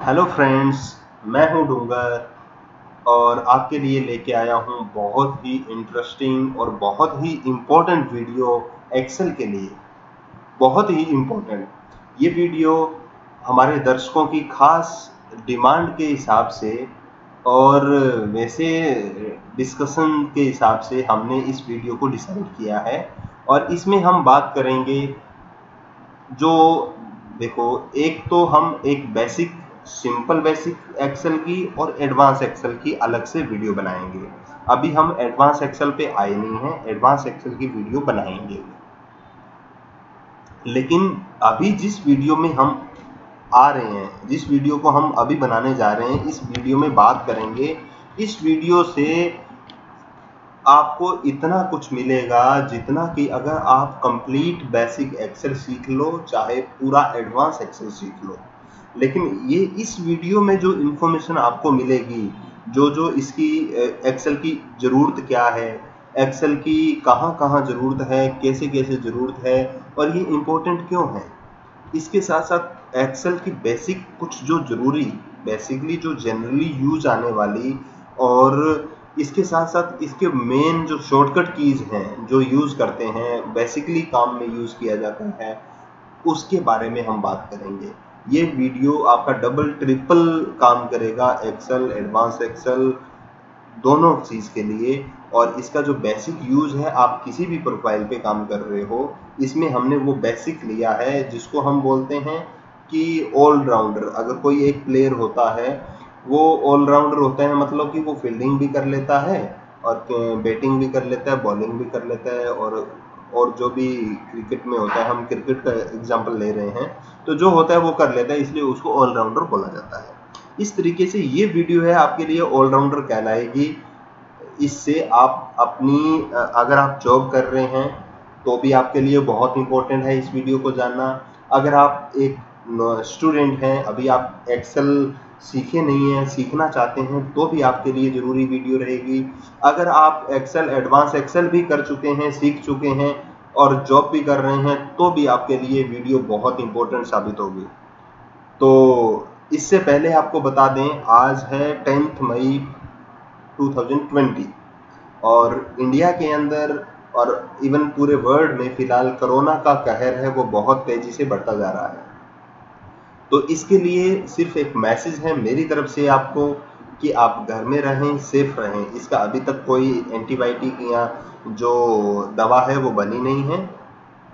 Hello friends, मैं हूं डूंगर और आपके लिए लेके आया हूं बहुत ही इंटरेस्टिंग और बहुत ही इम्पोर्टेंट वीडियो एक्सेल के लिए। बहुत ही इम्पोर्टेंट ये वीडियो हमारे दर्शकों की खास डिमांड के हिसाब से और वैसे डिस्कशन के हिसाब से हमने इस वीडियो को डिसाइड किया है। और इसमें हम बात करेंगे जो देखो, एक तो हम एक सिंपल बेसिक एक्सेल की और एडवांस एक्सेल की अलग से वीडियो बनाएंगे। अभी हम एडवांस एक्सेल पे आए नहीं हैं, एडवांस एक्सेल की वीडियो बनाएंगे। लेकिन अभी जिस वीडियो में हम आ रहे हैं, जिस वीडियो को हम अभी बनाने जा रहे हैं, इस वीडियो में बात करेंगे। इस वीडियो से आपको इतना कुछ मिलेगा जितना कि अगर आप कंप्लीट बेसिक एक्सेल सीख लो, चाहे पूरा एडवांस एक्सेल सीख लो। लेकिन ये इस वीडियो में जो इन्फॉर्मेशन आपको मिलेगी, जो जो इसकी एक्सेल की ज़रूरत क्या है, एक्सेल की कहाँ कहाँ ज़रूरत है, कैसे कैसे ज़रूरत है और ये इम्पोर्टेंट क्यों है। इसके साथ साथ एक्सेल की बेसिक कुछ जो ज़रूरी, बेसिकली जो जनरली यूज आने वाली, और इसके साथ साथ इसके मेन जो शॉर्टकट कीज़ हैं जो यूज़ करते हैं, बेसिकली काम में यूज़ किया जाता है, उसके बारे में हम बात करेंगे। ये वीडियो आपका डबल ट्रिपल काम करेगा एक्सेल, एडवांस एक्सेल दोनों चीज़ के लिए। और इसका जो बेसिक यूज़ है, आप किसी भी प्रोफाइल पे काम कर रहे हो, इसमें हमने वो बेसिक लिया है जिसको हम बोलते हैं कि ऑलराउंडर। अगर कोई एक प्लेयर होता है, वो ऑलराउंडर होता है, मतलब कि वो फील्डिंग भी कर लेता है और बैटिंग भी कर लेता है, बॉलिंग भी कर लेता है, और जो भी क्रिकेट में होता है, हम क्रिकेट का एग्जांपल ले रहे हैं, तो जो होता है वो कर लेता है, इसलिए उसको ऑलराउंडर बोला जाता है। इस तरीके से ये वीडियो है आपके लिए ऑलराउंडर कहलाएगी। इससे आप अपनी अगर आप जॉब कर रहे हैं तो भी आपके लिए बहुत इंपॉर्टेंट है इस वीडियो को जानना। अगर आप एक स्टूडेंट हैं, अभी आप एक्सेल सीखे नहीं हैं, सीखना चाहते हैं, तो भी आपके लिए ज़रूरी वीडियो रहेगी। अगर आप एक्सेल, एडवांस एक्सेल भी कर चुके हैं, सीख चुके हैं और जॉब भी कर रहे हैं, तो भी आपके लिए वीडियो बहुत इंपॉर्टेंट साबित होगी। तो इससे पहले आपको बता दें, आज है 10 मई 2020 और इंडिया के अंदर और इवन पूरे वर्ल्ड में फिलहाल कोरोना का कहर है, वो बहुत तेजी से बढ़ता जा रहा है। तो इसके लिए सिर्फ एक मैसेज है मेरी तरफ से आपको कि आप घर में रहें, सेफ रहें। इसका अभी तक कोई एंटीबायोटिक या जो दवा है वो बनी नहीं है,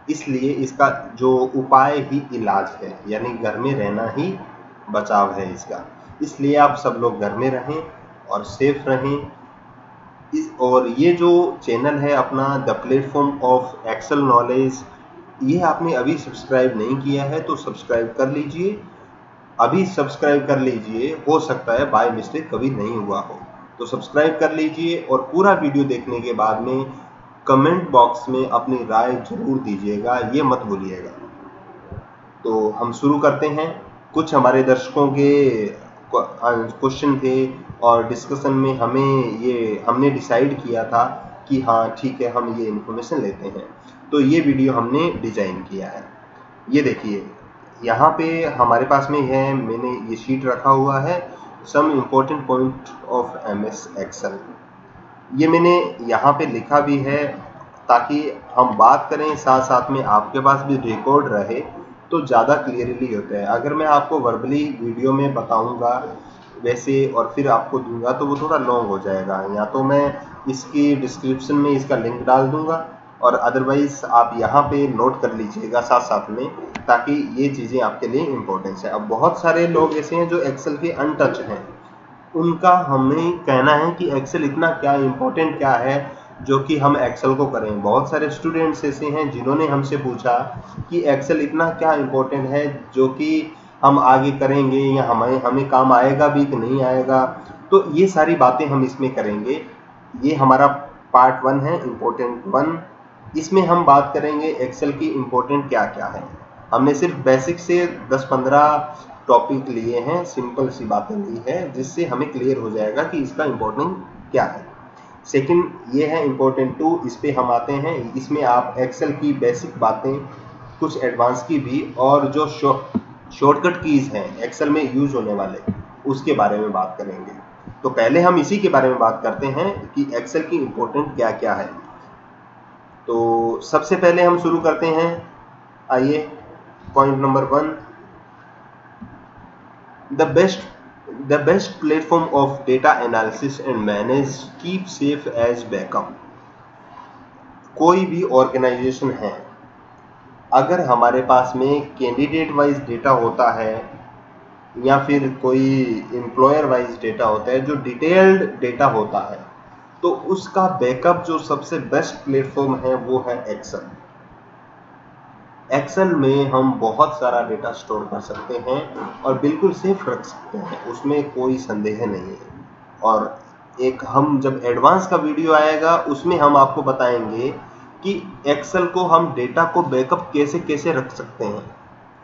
इसलिए इसका जो उपाय ही इलाज है, यानी घर में रहना ही बचाव है इसका। इसलिए आप सब लोग घर में रहें और सेफ रहें। और ये जो चैनल है अपना, the platform of Excel knowledge, ये आपने अभी सब्सक्राइब नहीं किया है तो सब्सक्राइब कर लीजिए। अभी सब्सक्राइब कर लीजिए, हो सकता है बाय मिस्टेक कभी नहीं हुआ हो, तो सब्सक्राइब कर लीजिए। और पूरा वीडियो देखने के बाद में कमेंट बॉक्स में अपनी राय जरूर दीजिएगा, ये मत भूलिएगा। तो हम शुरू करते हैं। कुछ हमारे दर्शकों के क्वेश्चन थे और डिस्कशन में हमने डिसाइड किया था कि हाँ ठीक है, हम ये इन्फॉर्मेशन लेते हैं, तो ये वीडियो हमने डिजाइन किया है। ये देखिए, यहाँ पे हमारे पास में है, मैंने ये शीट रखा हुआ है, some important point of MS Excel. ये मैंने यहाँ पे लिखा भी है ताकि हम बात करें साथ साथ में आपके पास भी रिकॉर्ड रहे, तो ज़्यादा क्लियरली होता है। अगर मैं आपको वर्बली वीडियो में बताऊंगा वैसे और फिर आपको दूंगा तो वो थोड़ा लॉन्ग हो जाएगा। या तो मैं इसकी डिस्क्रिप्शन में इसका लिंक डाल दूंगा, और अदरवाइज आप यहाँ पे नोट कर लीजिएगा साथ साथ में, ताकि ये चीज़ें आपके लिए इम्पोर्टेंट है। अब बहुत सारे लोग ऐसे हैं जो एक्सेल के अनटच हैं, उनका हमें कहना है कि एक्सेल इतना क्या इम्पोर्टेंट क्या है जो कि हम एक्सेल को करें। बहुत सारे स्टूडेंट्स ऐसे हैं जिन्होंने हमसे पूछा कि एक्सेल इतना क्या इम्पोर्टेंट है जो कि हम आगे करेंगे या हमें हमें काम आएगा भी कि नहीं आएगा। तो ये सारी बातें हम इसमें करेंगे। ये हमारा पार्ट 1 है, इम्पोर्टेंट 1। इसमें हम बात करेंगे एक्सेल की इम्पोर्टेंट क्या क्या है। हमने सिर्फ बेसिक से 10-15 टॉपिक लिए हैं, सिंपल सी बातें ली है, जिससे हमें क्लियर हो जाएगा कि इसका इम्पोर्टेंट क्या है। सेकंड ये है इम्पोर्टेंट 2, इस पे हम आते हैं। इसमें आप एक्सेल की बेसिक बातें, कुछ एडवांस की भी, और जो शॉर्टकट कीज हैं एक्सेल में यूज होने वाले, उसके बारे में बात करेंगे। तो पहले हम इसी के बारे में बात करते हैं कि एक्सेल की इंपॉर्टेंट क्या क्या है। तो सबसे पहले हम शुरू करते हैं, आइए point number 1, the best platform of data analysis and manage keep safe as backup. कोई भी ऑर्गेनाइजेशन है, अगर हमारे पास में कैंडिडेट वाइज डेटा होता है या फिर कोई एम्प्लॉयर वाइज डेटा होता है जो डिटेल्ड डेटा होता है, तो उसका बैकअप जो सबसे बेस्ट प्लेटफॉर्म है वो है एक्सेल। एक्सेल में हम बहुत सारा डेटा स्टोर कर सकते हैं और बिल्कुल सेफ रख सकते हैं, उसमें कोई संदेह नहीं है। और एक हम जब एडवांस का वीडियो आएगा उसमें हम आपको बताएंगे कि एक्सेल को हम डेटा को बैकअप कैसे कैसे रख सकते हैं,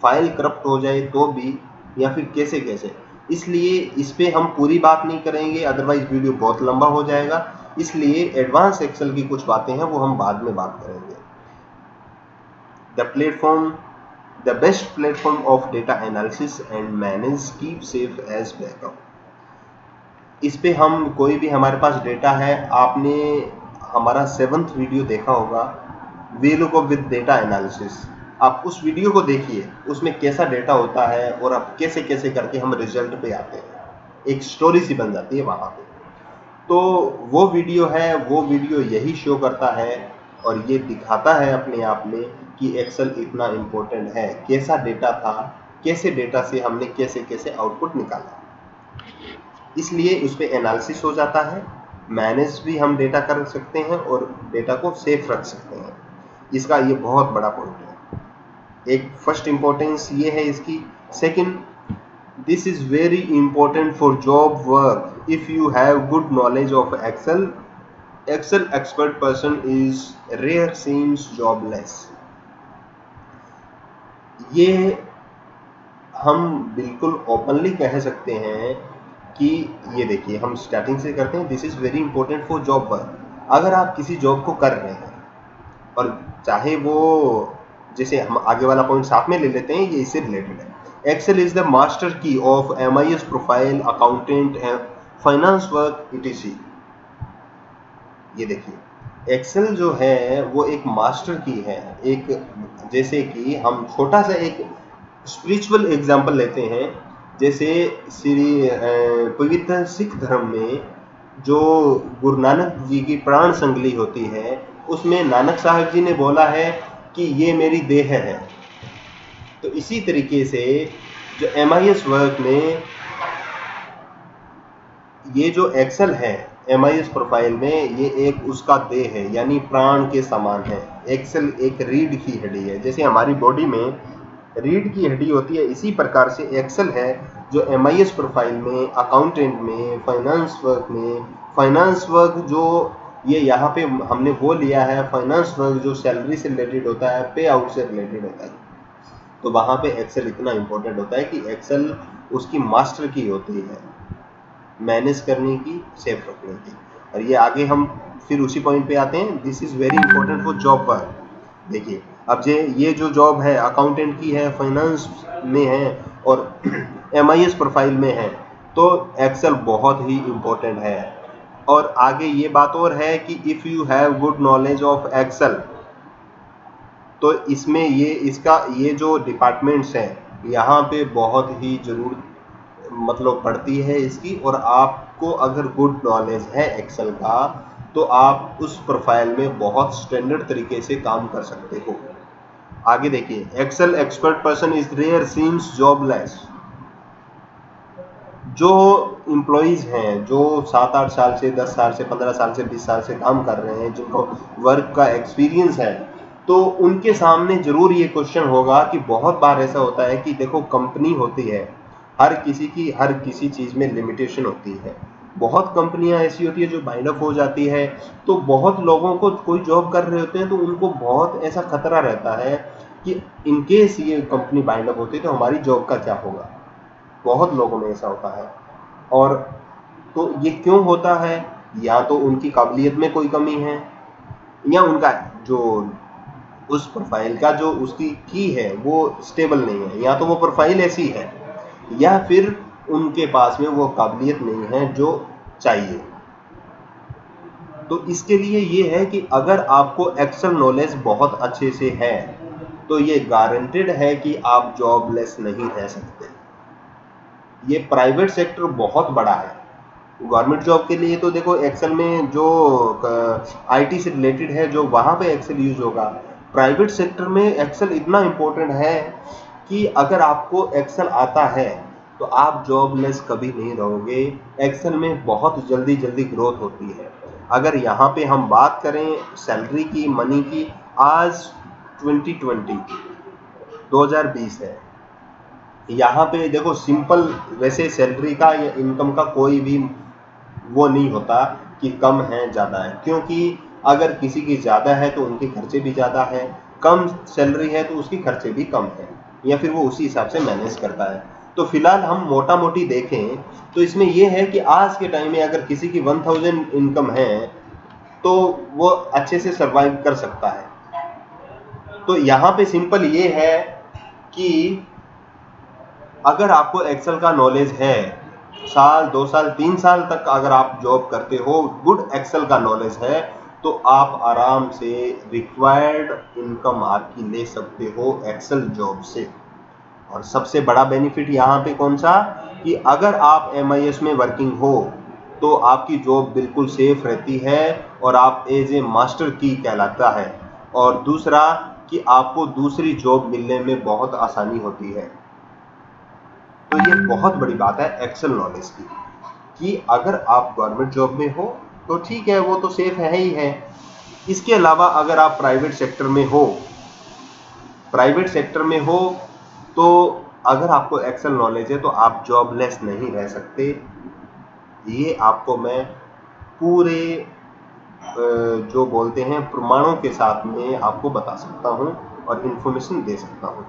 फाइल करप्ट हो जाए तो भी, या फिर कैसे कैसे। इसलिए इस पे हम पूरी बात नहीं करेंगे, अदरवाइज वीडियो बहुत लंबा हो जाएगा। इसलिए एडवांस एक्सेल की कुछ बातें हैं वो हम बाद में बात करेंगे। The best platform of data analysis and manage keep safe as backup। इस पे हम कोई भी हमारे पास डेटा है, आपने हमारा 7th वीडियो देखा होगा, VLOOKUP विद डेटा एनालिसिस, आप उस वीडियो को देखिए, उसमें कैसा डेटा होता है और आप कैसे कैसे करके हम रिजल्ट पे आते हैं, एक स्टोरी सी बन जाती है वहाँ पे। तो वो वीडियो है, वो वीडियो यही शो करता है और ये दिखाता है अपने आप में कि एक्सेल इतना इम्पोर्टेंट है, कैसा डेटा था, कैसे डेटा से हमने कैसे कैसे आउटपुट निकाला। इसलिए उस पर एनालिसिस हो जाता है, मैनेज भी हम डेटा कर सकते हैं और डेटा को सेफ रख सकते हैं। इसका ये बहुत बड़ा पॉइंट है। एक फर्स्ट इम्पोर्टेंस ये है इसकी। Second, this is very important for job work. If you have good knowledge of Excel, Excel expert person is rare seems jobless. ये हम बिल्कुल ओपनली कह सकते हैं कि ये देखिए, हम स्टार्टिंग से करते हैं, this is very important for job work. अगर आप किसी जॉब को कर रहे हैं और चाहे वो, जैसे हम आगे वाला पॉइंट साथ में ले लेते हैं, ये इससे रिलेटेड है। एक्सेल इज द मास्टर की of MIS profile, accountant, finance work, etc। ये देखिए, एक्सेल जो है वो एक मास्टर की है। एक, जैसे कि हम छोटा सा एक स्पिरिचुअल एग्जाम्पल लेते हैं, जैसे श्री पवित्र सिख धर्म में जो गुरु नानक जी की प्राण संगली होती है, उसमें नानक साहब जी ने बोला है कि ये मेरी देह है। तो इसी तरीके से जो MIS वर्क में ये जो एक्सेल है MIS प्रोफाइल में, ये एक उसका देह है, यानी प्राण के समान है। एक्सेल एक रीढ़ की हड्डी है, जैसे हमारी बॉडी में रीढ़ की हड्डी होती है, इसी प्रकार से एक्सेल है जो MIS प्रोफाइल में, अकाउंटेंट में, फाइनेंस वर्क में, फाइनेंस वर्क जो ये यहाँ पे हमने वो लिया है, फाइनेंस वर्क जो सैलरी से रिलेटेड होता है, पे आउट से रिलेटेड होता है, तो वहाँ पे एक्सेल इतना इंपॉर्टेंट होता है कि एक्सेल उसकी मास्टर की होती है, मैनेज करने की, सेफ रखने की। और ये आगे हम फिर उसी पॉइंट पे आते हैं, this is very important for job work. देखिए, अब ये जो जॉब है अकाउंटेंट की है, फाइनेंस में है और MIS प्रोफाइल में है, तो एक्सेल बहुत ही इम्पोर्टेंट है। और आगे ये बात और है कि if you have good knowledge of Excel, तो इसमें ये जो डिपार्टमेंट्स हैं यहाँ पे बहुत ही जरूर मतलब पड़ती है इसकी। और आपको अगर गुड नॉलेज है एक्सेल का, तो आप उस प्रोफाइल में बहुत स्टैंडर्ड तरीके से काम कर सकते हो। आगे देखिए, Excel expert person is rare seems jobless. जो एम्प्लॉइज हैं जो 7-8 साल से, 10 साल से, 15 साल से, 20 साल से काम कर रहे हैं, जिनको वर्क का एक्सपीरियंस है, तो उनके सामने जरूर ये क्वेश्चन होगा कि बहुत बार ऐसा होता है कि देखो, कंपनी होती है, हर किसी की हर किसी चीज़ में लिमिटेशन होती है। बहुत कंपनियां ऐसी होती है जो बाइंड अप हो जाती है, तो बहुत लोगों को, कोई जॉब कर रहे होते हैं तो उनको बहुत ऐसा खतरा रहता है कि इनकेस ये कंपनी बाइंड अप होती है तो हमारी जॉब का क्या होगा। बहुत लोगों में ऐसा होता है। और तो ये क्यों होता है? या तो उनकी काबिलियत में कोई कमी है, या उनका जो उस प्रोफाइल का जो उसकी की है वो स्टेबल नहीं है, या तो वो प्रोफाइल ऐसी है या फिर उनके पास में वो काबिलियत नहीं है जो चाहिए। तो इसके लिए ये है कि अगर आपको एक्सेल नॉलेज बहुत अच्छे से है तो ये गारंटेड है कि आप जॉबलेस नहीं रह सकते। ये प्राइवेट सेक्टर बहुत बड़ा है। गवर्नमेंट जॉब के लिए तो देखो एक्सेल में जो आईटी से रिलेटेड है, जो वहाँ पे एक्सेल यूज होगा। प्राइवेट सेक्टर में एक्सेल इतना इम्पोर्टेंट है कि अगर आपको एक्सेल आता है तो आप जॉबलेस कभी नहीं रहोगे। एक्सेल में बहुत जल्दी जल्दी ग्रोथ होती है। अगर यहाँ पे हम बात करें सैलरी की, मनी की, आज 2020 है, यहाँ पे देखो सिंपल, वैसे सैलरी का या इनकम का कोई भी वो नहीं होता कि कम है ज़्यादा है, क्योंकि अगर किसी की ज़्यादा है तो उनके खर्चे भी ज़्यादा है, कम सैलरी है तो उसके खर्चे भी कम है, या फिर वो उसी हिसाब से मैनेज करता है। तो फिलहाल हम मोटा मोटी देखें तो इसमें यह है कि आज के टाइम में अगर किसी की 1000 इनकम है तो वो अच्छे से सर्वाइव कर सकता है। तो यहाँ पे सिंपल ये है कि अगर आपको एक्सेल का नॉलेज है, साल 2 साल 3 साल तक अगर आप जॉब करते हो, गुड एक्सेल का नॉलेज है, तो आप आराम से रिक्वायर्ड इनकम आपकी ले सकते हो एक्सेल जॉब से। और सबसे बड़ा बेनिफिट यहाँ पे कौन सा, कि अगर आप MIS में वर्किंग हो तो आपकी जॉब बिल्कुल सेफ रहती है और आप एज ए मास्टर की कहलाता है। और दूसरा कि आपको दूसरी जॉब मिलने में बहुत आसानी होती है। तो ये बहुत बड़ी बात है एक्सेल नॉलेज की, कि अगर आप गवर्नमेंट जॉब में हो तो ठीक है, वो तो सेफ है ही है। इसके अलावा अगर आप प्राइवेट सेक्टर में हो तो अगर आपको एक्सेल नॉलेज है तो आप जॉबलेस नहीं रह सकते। ये आपको मैं पूरे जो बोलते हैं प्रमाणों के साथ में आपको बता सकता हूं और इंफॉर्मेशन दे सकता हूं।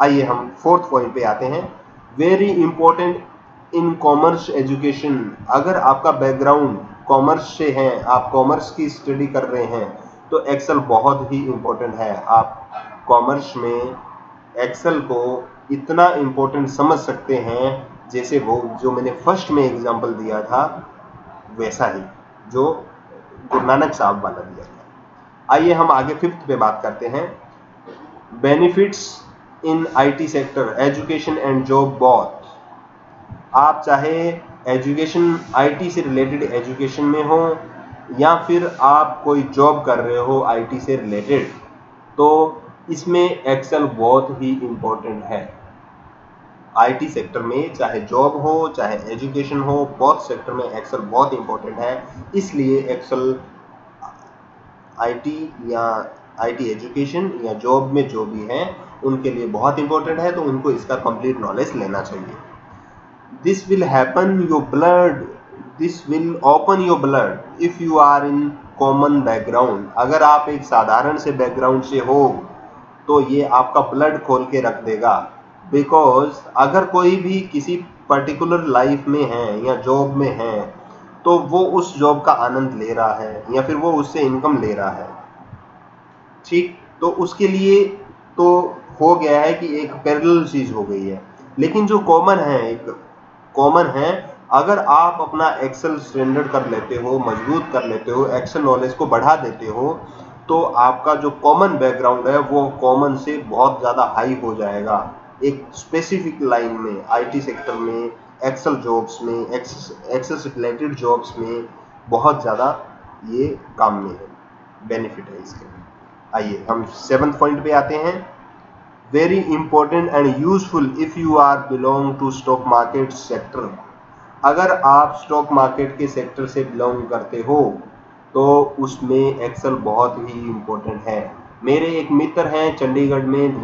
आइए हम 4th पॉइंट पे आते हैं। Very important in commerce education. अगर आपका बैकग्राउंड कॉमर्स से है, आप कॉमर्स की स्टडी कर रहे हैं, तो एक्सेल बहुत ही इंपॉर्टेंट है। आप कॉमर्स में एक्सेल को इतना इंपॉर्टेंट समझ सकते हैं जैसे वो जो मैंने फर्स्ट में एग्जांपल दिया था वैसा ही, जो गुरु नानक साहब वाला दिया था। आइए हम आगे 5th पे बात करते हैं। Benefits in IT sector, education and job both. आप चाहे एजुकेशन IT से रिलेटेड एजुकेशन में हो या फिर आप कोई जॉब कर रहे हो IT से रिलेटेड, तो इसमें एक्सेल बहुत ही इंपॉर्टेंट है। IT सेक्टर में चाहे जॉब हो चाहे एजुकेशन हो, बहुत सेक्टर में एक्सेल बहुत इंपॉर्टेंट है। इसलिए एक्सेल IT या IT एजुकेशन या जॉब में जो भी हैं उनके लिए बहुत इंपॉर्टेंट है, तो उनको इसका कंप्लीट नॉलेज लेना चाहिए। This will open your blood if you are in common background. अगर आप एक साधारण से बैकग्राउंड से हो तो ये आपका ब्लड खोल के रख देगा। बिकॉज अगर कोई भी किसी पर्टिकुलर लाइफ में है या जॉब में है तो वो उस जॉब का आनंद ले रहा है या फिर वो उससे इनकम ले रहा है, ठीक, तो उसके लिए तो हो गया है कि एक पैरेलल चीज हो गई है। लेकिन जो कॉमन है, अगर आप अपना एक्सेल स्टैंडर्ड कर लेते हो, मजबूत कर लेते हो, एक्सेल नॉलेज को बढ़ा देते हो, तो आपका जो कॉमन बैकग्राउंड है वो कॉमन से बहुत ज़्यादा हाई हो जाएगा। एक स्पेसिफिक लाइन में IT सेक्टर में, एक्सेल जॉब्स में, एक्सेल से रिलेटेड जॉब्स में बहुत ज़्यादा ये काम में है, बेनिफिट है इसके। आइए हम 7th पॉइंट पे आते हैं। Very important and useful if you are belong to stock market sector. अगर आप स्टॉक मार्केट के सेक्टर से बिलोंग करते हो तो उसमें एक्सेल बहुत ही इंपॉर्टेंट है। मेरे एक मित्र हैं चंडीगढ़ में,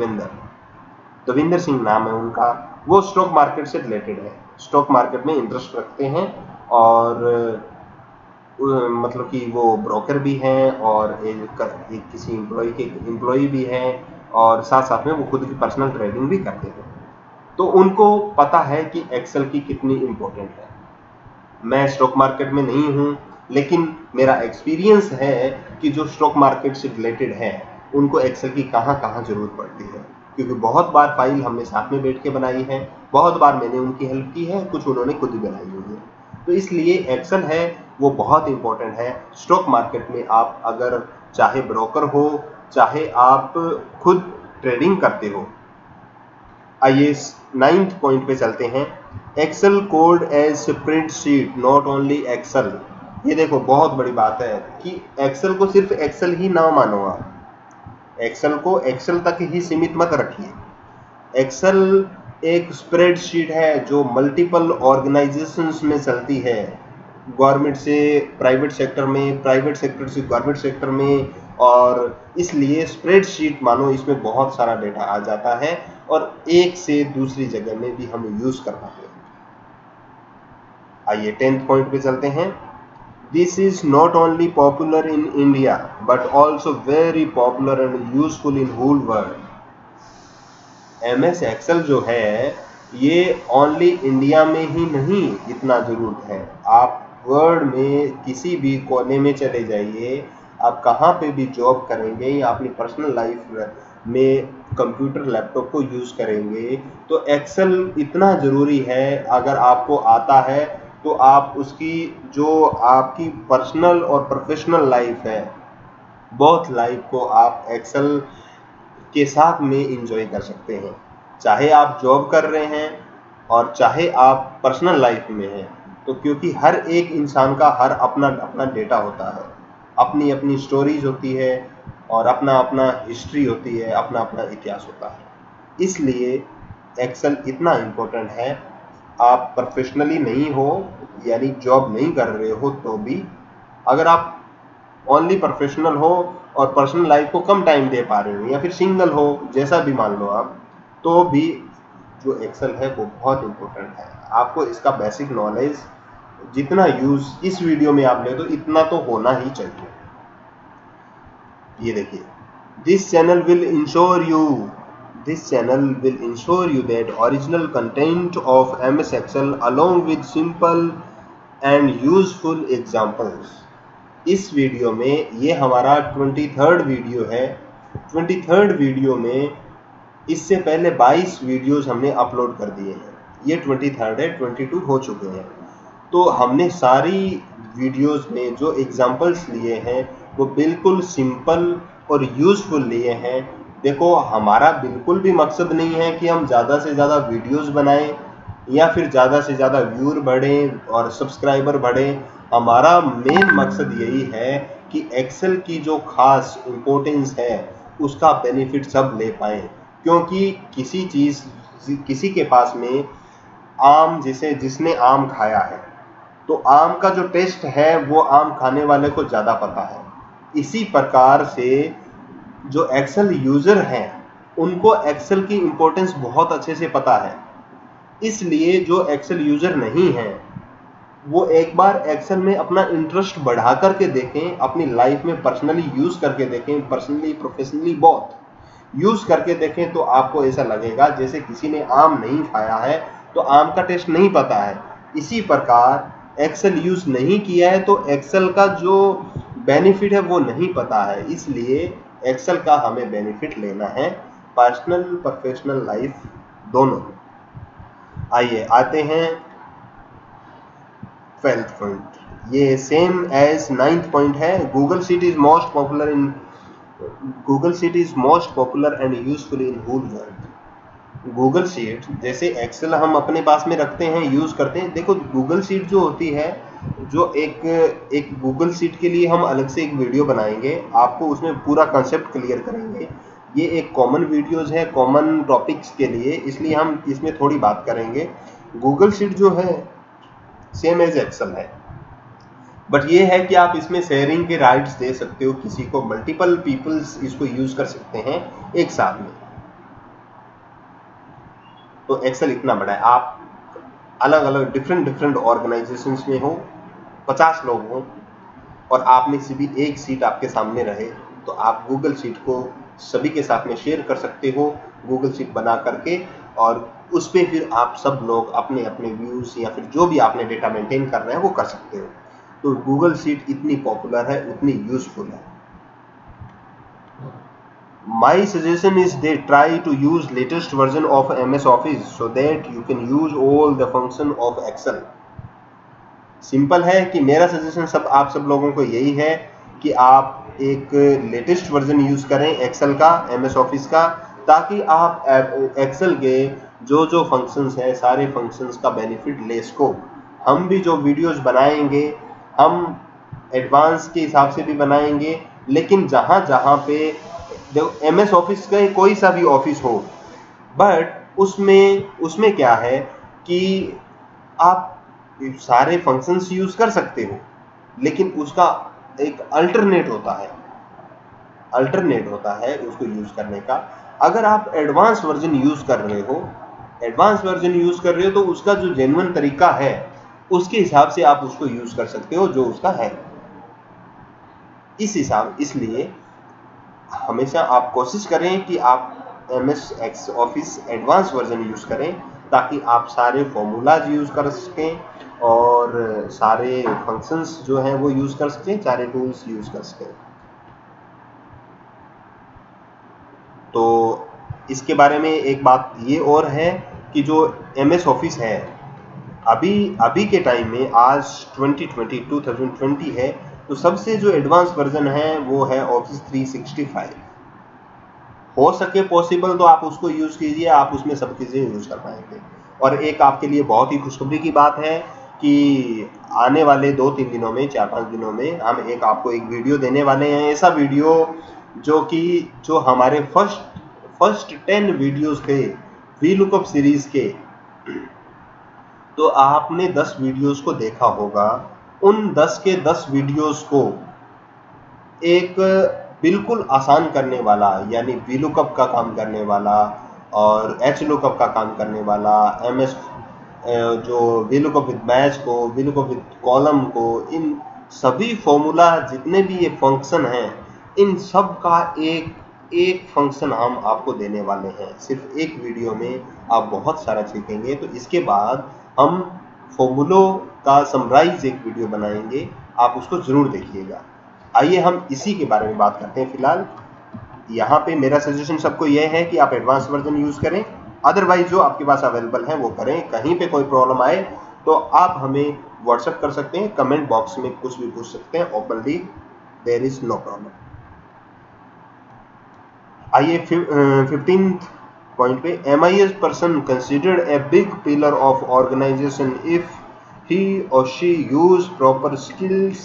दविंदर सिंह नाम है उनका, वो स्टॉक मार्केट से रिलेटेड है, स्टॉक मार्केट में इंटरेस्ट रखते हैं और मतलब कि वो ब्रोकर भी हैं और एक किसी एम्प्लॉय भी हैं और साथ साथ में वो खुद की पर्सनल ट्रेडिंग भी करते हैं। तो उनको पता है कि एक्सेल की कितनी इंपॉर्टेंट है। मैं स्टॉक मार्केट में नहीं हूं, लेकिन मेरा एक्सपीरियंस है कि जो स्टॉक मार्केट से रिलेटेड है उनको एक्सेल की कहाँ कहाँ ज़रूरत पड़ती है, क्योंकि बहुत बार फाइल हमने साथ में बैठ के बनाई है, बहुत बार मैंने उनकी हेल्प की है, कुछ उन्होंने खुद ही बनाई हुई है। तो इसलिए एक्सेल है वो बहुत इंपॉर्टेंट है। स्टॉक मार्केट में आप अगर चाहे ब्रोकर हो, चाहे आप खुद ट्रेडिंग करते हो। आइए 9th पॉइंट पे चलते हैं। Excel code as spreadsheet not only Excel. ये देखो बहुत बड़ी बात है कि एक्सेल को सिर्फ एक्सेल ही ना मानो आप, एक्सेल को एक्सेल तक ही सीमित मत रखिए। एक्सेल एक स्प्रेडशीट है जो मल्टीपल ऑर्गेनाइजेशंस में चलती है, गवर्नमेंट से प्राइवेट सेक्टर में, प्राइवेट सेक्टर से गवर्नमेंट सेक्टर में, और इसलिए स्प्रेडशीट मानो इसमें बहुत सारा डेटा आ जाता है और एक से दूसरी जगह में भी हम यूज कर पाते हैं। आइए 10th पॉइंट पे चलते हैं। This is not only popular in India but also very popular and useful in whole world. MS Excel जो है ये ओनली इंडिया में ही नहीं इतना जरूरत है, आप वर्ल्ड में किसी भी कोने में चले जाइए, आप कहाँ पे भी जॉब करेंगे या अपनी पर्सनल लाइफ में कंप्यूटर लैपटॉप को यूज़ करेंगे तो एक्सेल इतना ज़रूरी है। अगर आपको आता है तो आप उसकी जो आपकी पर्सनल और प्रोफेशनल लाइफ है, बोथ लाइफ को आप एक्सेल के साथ में एंजॉय कर सकते हैं, चाहे आप जॉब कर रहे हैं और चाहे आप पर्सनल लाइफ में हैं। तो क्योंकि हर एक इंसान का हर अपना अपना डेटा होता है, अपनी अपनी स्टोरीज होती है और अपना अपना हिस्ट्री होती है, अपना अपना इतिहास होता है, इसलिए एक्सेल इतना इम्पोर्टेंट है। आप प्रोफेशनली नहीं हो यानी जॉब नहीं कर रहे हो तो भी, अगर आप ओनली प्रोफेशनल हो और पर्सनल लाइफ को कम टाइम दे पा रहे हो या फिर सिंगल हो, जैसा भी मान लो आप, तो भी जो एक्सेल है वो बहुत इंपॉर्टेंट है। आपको इसका बेसिक नॉलेज जितना यूज इस वीडियो में आप ले तो इतना तो होना ही चाहिए। ये देखिए, this channel will ensure you that original content of MS Excel along with simple and useful examples. इस वीडियो में, ये हमारा 23rd वीडियो है। 23rd वीडियो में इससे पहले 22 वीडियोस हमने अपलोड कर दिए हैं, ये 23rd है, 22 हो चुके हैं। तो हमने सारी वीडियोस में जो एग्जांपल्स लिए हैं वो बिल्कुल सिंपल और यूजफुल लिए हैं। देखो, हमारा बिल्कुल भी मकसद नहीं है कि हम ज़्यादा से ज़्यादा वीडियोस बनाएं या फिर ज़्यादा से ज़्यादा व्यूअर बढ़ें और सब्सक्राइबर बढ़ें। हमारा मेन मकसद यही है कि एक्सेल की जो खास इम्पोर्टेंस है उसका बेनिफिट सब ले पाएँ, क्योंकि किसी के पास में आम, जिसने आम खाया है तो आम का जो टेस्ट है वो आम खाने वाले को ज़्यादा पता है। इसी प्रकार से जो एक्सेल यूज़र हैं उनको एक्सेल की इम्पोर्टेंस बहुत अच्छे से पता है, इसलिए जो एक्सेल यूज़र नहीं है वो एक बार एक्सेल में अपना इंटरेस्ट बढ़ा करके देखें, अपनी लाइफ में पर्सनली यूज़ करके देखें, पर्सनली प्रोफेशनली बहुत यूज़ करके देखें, तो आपको ऐसा लगेगा जैसे किसी ने आम नहीं खाया है तो आम का टेस्ट नहीं पता है। इसी प्रकार एक्सेल यूज़ नहीं किया है तो एक्सेल का जो बेनिफिट है वो नहीं पता है, इसलिए एक्सेल का हमें बेनिफिट लेना है पर्सनल प्रोफेशनल लाइफ दोनों में। आइए आते हैं 12th पॉइंट, ये सेम एज 9th पॉइंट है। Google sheet is most popular and useful in whole world. Google sheet जैसे एक्सेल हम अपने पास में रखते हैं, यूज करते हैं। देखो, गूगल शीट जो होती है, जो एक गूगल शीट के लिए हम अलग से एक वीडियो बनाएंगे, आपको उसमें पूरा कंसेप्ट क्लियर करेंगे। ये एक कॉमन वीडियोस है कॉमन टॉपिक्स के लिए, इसलिए हम इसमें थोड़ी बात करेंगे। गूगल शीट जो है सेम एज एक्सेल है, बट ये है कि आप इसमें शेयरिंग के राइट्स दे सकते हो किसी को, मल्टीपल पीपल्स इसको यूज कर सकते हैं एक साथ में। तो एक्सेल इतना बड़ा है, आप अलग अलग डिफरेंट ऑर्गेनाइजेशंस में हो, 50 लोग हो और आप में से भी एक सीट आपके सामने रहे, तो आप गूगल शीट को सभी के साथ में शेयर कर सकते हो, गूगल शीट बना करके, और उस पर फिर आप सब लोग अपने अपने व्यूज या फिर जो भी आपने डेटा मेंटेन कर रहे हैं वो कर सकते हो। तो गूगल शीट इतनी पॉपुलर है, उतनी यूजफुल है। My suggestion is they try to use latest version of MS Office so that you can use all the function of Excel. Simple है कि मेरा सजेशन सब आप सब लोगों को यही है कि आप एक लेटेस्ट वर्जन यूज करें एक्सेल का, MS ऑफिस का, ताकि आप एक्सेल के जो फंक्शंस है सारे फंक्शंस का बेनिफिट ले सको। हम भी जो वीडियोस बनाएंगे हम एडवांस के हिसाब से भी बनाएंगे, लेकिन जहाँ जहाँ पे देखो MS ऑफिस का कोई सा भी ऑफिस हो, बट उसमें क्या है कि आप सारे फंक्शंस यूज कर सकते हो, लेकिन उसका एक अल्टरनेट होता है उसको यूज करने का। अगर आप एडवांस वर्जन यूज कर रहे हो तो उसका जो जेन्युइन तरीका है उसके हिसाब से आप उसको यूज कर सकते हो जो उसका है। इसलिए हमेशा आप कोशिश करें कि आप MS office advance version use करें, ताकि आप सारे फॉर्मूलाज यूज कर सकें और सारे फंक्शंस जो हैं वो यूज कर सकें, सारे टूल्स यूज कर सकें। तो इसके बारे में एक बात ये और है कि जो MS ऑफिस है अभी के टाइम में, आज 2020 है, तो सबसे जो एडवांस वर्जन है वो है ऑफिस 365। हो सके पॉसिबल तो आप उसको यूज कीजिए, आप उसमें सब चीजें यूज कर पाएंगे। और एक आपके लिए बहुत ही खुशखबरी की बात है कि आने वाले 2-3 दिनों में, 4-5 दिनों में हम आपको एक वीडियो देने वाले हैं, ऐसा वीडियो जो हमारे फर्स्ट 10 वीडियोस थे VLOOKUP सीरीज के। तो आपने 10 वीडियोस को देखा होगा, उन 10 के 10 वीडियोस को एक बिल्कुल आसान करने वाला, यानी VLOOKUP का काम करने वाला और HLOOKUP का काम करने वाला, MS जो VLOOKUP विद मैच को, VLOOKUP विद कॉलम को, इन सभी फॉर्मूला जितने भी ये फंक्शन हैं, इन सब का एक फंक्शन हम आपको देने वाले हैं। सिर्फ एक वीडियो में आप बहुत सारा सीखेंगे। तो इसके बाद हम फॉर्मूलों का समराइज एक वीडियो बनाएंगे, आप उसको जरूर देखिएगा। आइए हम इसी के बारे में बात करते हैं। फिलहाल यहाँ पे मेरा सजेशन सबको यह है कि आप एडवांस वर्जन यूज करें, अदरवाइज जो आपके पास अवेलेबल है वो करें। कहीं पे कोई प्रॉब्लम आए तो आप हमें व्हाट्सएप कर सकते हैं, कमेंट बॉक्स में कुछ भी पूछ सकते हैं openly, there is no problem. आइए 15th पॉइंट पे, MIS person considered a big pillar of organization इफ he or she use proper skills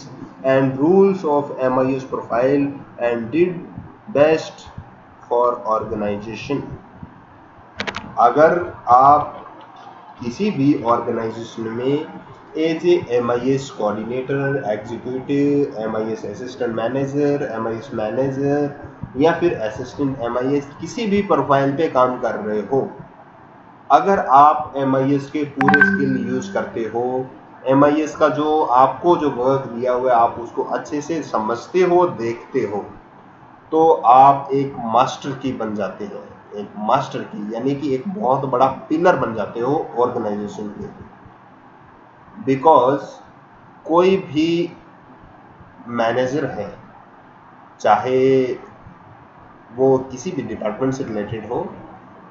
and rules of MIS profile and did best for organization। अगर आप किसी भी organization में as a MIS coordinator, executive, MIS assistant manager, MIS manager या फिर assistant MIS किसी भी प्रोफाइल पे काम कर रहे हो, अगर आप MIS के पूरे स्किल यूज करते हो, MIS का जो आपको जो वर्क दिया हुआ है आप उसको अच्छे से समझते हो, देखते हो, तो आप एक मास्टर की बन जाते हैं। एक मास्टर की यानी कि एक बहुत बड़ा पिलर बन जाते हो ऑर्गेनाइजेशन के। बिकॉज कोई भी मैनेजर है, चाहे वो किसी भी डिपार्टमेंट से रिलेटेड हो,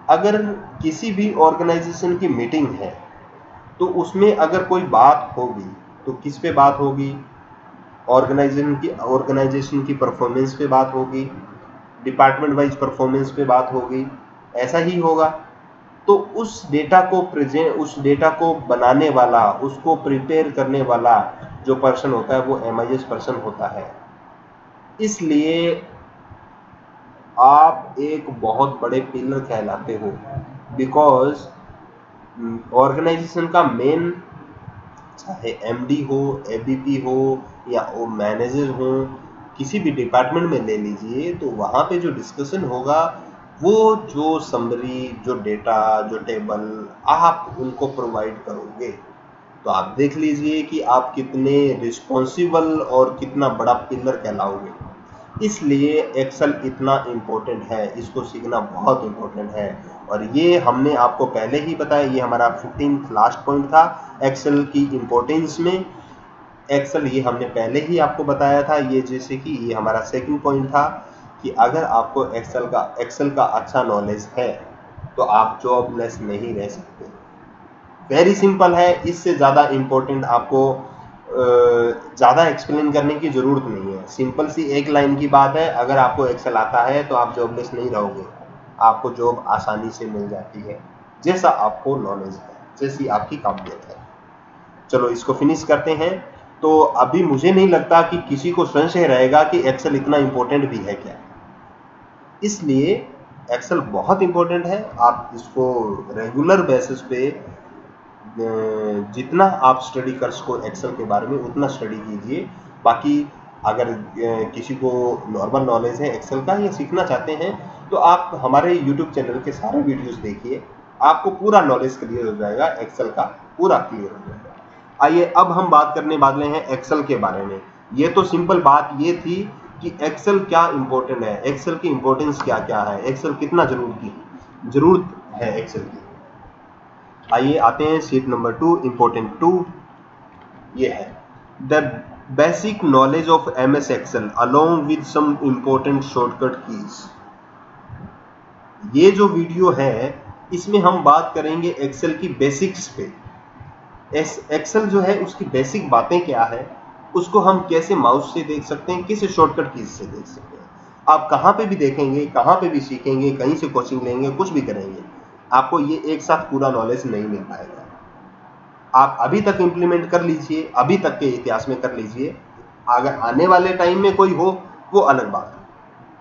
अगर किसी भी ऑर्गेनाइजेशन की मीटिंग है तो उसमें अगर कोई बात होगी तो किस पे बात होगी? ऑर्गेनाइजेशन की परफॉर्मेंस पे बात होगी, डिपार्टमेंट वाइज परफॉर्मेंस पे बात होगी, ऐसा ही होगा। तो उस डेटा को बनाने वाला, उसको प्रिपेयर करने वाला जो पर्सन होता है वो MIS पर्सन होता है। इसलिए आप एक बहुत बड़े पिलर कहलाते हो, बिकॉज ऑर्गेनाइजेशन का मेन, चाहे MD हो, AVP हो या वो मैनेजर हो, किसी भी डिपार्टमेंट में ले लीजिए, तो वहाँ पे जो डिस्कशन होगा वो जो समरी, जो डेटा, जो टेबल आप उनको प्रोवाइड करोगे, तो आप देख लीजिए कि आप कितने रिस्पॉन्सिबल और कितना बड़ा पिलर कहलाओगे। इसलिए एक्सेल इतना इम्पोर्टेंट है, इसको सीखना बहुत इम्पोर्टेंट है। और ये हमने आपको पहले ही बताया, ये हमारा 15th लास्ट पॉइंट था एक्सेल की इम्पोर्टेंस में। एक्सेल ये हमने पहले ही आपको बताया था, ये जैसे कि ये हमारा सेकंड पॉइंट था कि अगर आपको एक्सेल का अच्छा नॉलेज है तो आप जॉबलेस नहीं रह सकते। वेरी सिंपल है, इससे ज़्यादा इम्पोर्टेंट आपको ज़्यादा एक्सप्लेन करने की ज़रूरत नहीं है। सिंपल सी एक लाइन की बात है, अगर आपको एक्सेल आता है तो आप जॉबलेस नहीं रहोगे, आपको जॉब आसानी से मिल जाती है, जैसा आपको नॉलेज है, जैसी आपकी काबिलियत है। चलो इसको फिनिश करते हैं। तो अभी मुझे नहीं लगता कि किसी को संशय रहेगा कि एक्सेल इतना इम्पोर्टेंट भी है क्या। इसलिए एक्सेल बहुत इम्पोर्टेंट है, आप इसको रेगुलर बेसिस पे जितना आप स्टडी कर सको एक्सेल के बारे में उतना स्टडी कीजिए। बाकी अगर किसी को नॉर्मल नॉलेज है एक्सेल का या सीखना चाहते हैं तो आप हमारे यूट्यूब चैनल के सारे वीडियोस देखिए, आपको पूरा नॉलेज क्लियर हो जाएगा, एक्सेल का पूरा क्लियर हो जाएगा। आइए अब हम बात करने वाले हैं एक्सेल के बारे में। ये तो सिंपल बात ये थी कि एक्सेल क्या इंपॉर्टेंट है, एक्सेल की इंपॉर्टेंस क्या क्या है, एक्सेल कितना जरूरत है एक्सेल की। आइए आते हैं शीट नंबर 2, इंपॉर्टेंट 2। ये है the basic knowledge of MS Excel along with some important shortcut keys. ये जो वीडियो है इसमें हम बात करेंगे एक्सेल की बेसिक्स पे। एक्सेल जो है उसकी बेसिक बातें क्या है, उसको हम कैसे माउस से देख सकते हैं, किस शॉर्टकट कीज से देख सकते हैं। आप कहाँ पे भी देखेंगे, कहाँ पे भी सीखेंगे, कहीं से कोचिंग लेंगे, कुछ भी करेंगे, आपको ये एक साथ पूरा नॉलेज नहीं मिल पाएगा। आप अभी तक इंप्लीमेंट कर लीजिए, अभी तक के इतिहास में कर लीजिए, अगर आने वाले टाइम में कोई हो वो अलग बात है,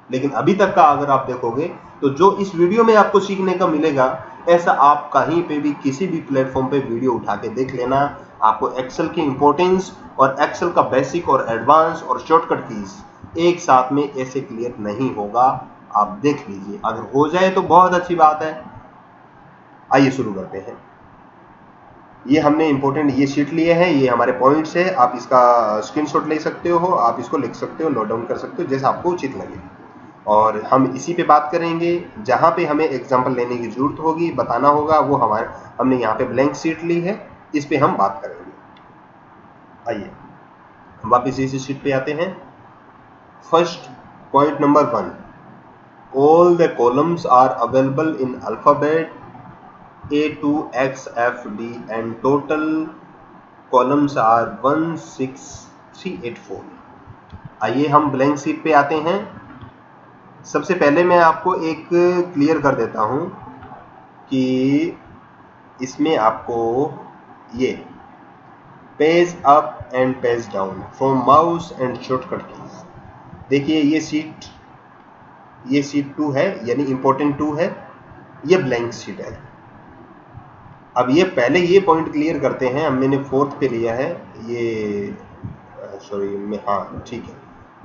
लेकिन अभी तक का अगर आप देखोगे तो जो इस वीडियो में आपको सीखने का मिलेगा ऐसा आप कहीं पे भी किसी भी प्लेटफॉर्म पे वीडियो उठा के देख लेना, आपको एक्सेल की इंपॉर्टेंस और एक्सेल का बेसिक और एडवांस और शॉर्टकट कीज एक साथ में ऐसे क्लियर नहीं होगा। आप देख लीजिए, अगर हो जाए तो बहुत अच्छी बात है। आइए शुरू करते हैं। ये हमने इंपॉर्टेंट ये शीट लिए हैं, ये हमारे पॉइंट्स है, आप इसका स्क्रीनशॉट ले सकते हो, आप इसको लिख सकते हो, नोट डाउन कर सकते हो, जैसा आपको उचित लगे। और हम इसी पे बात करेंगे, जहाँ पे हमें एग्जाम्पल लेने की जरूरत होगी, बताना होगा, वो हमने यहाँ पे ब्लैंक शीट ली है, इस पे हम बात करेंगे। आइए वापिस इसी शीट पे आते हैं। First point number 1, all the columns are available in alphabet A to X F D and total columns are 16384। आइए हम ब्लैंक शीट पे आते हैं। सबसे पहले मैं आपको एक क्लियर कर देता हूं कि इसमें आपको ये page up and page down from mouse and shortcut keys, देखिए ये शीट 2 है, यानी इंपॉर्टेंट 2 है, ये ब्लैंक शीट है। अब ये पहले ये पॉइंट क्लियर करते हैं, अब मैंने 4th पे लिया है ये, सॉरी हाँ ठीक है,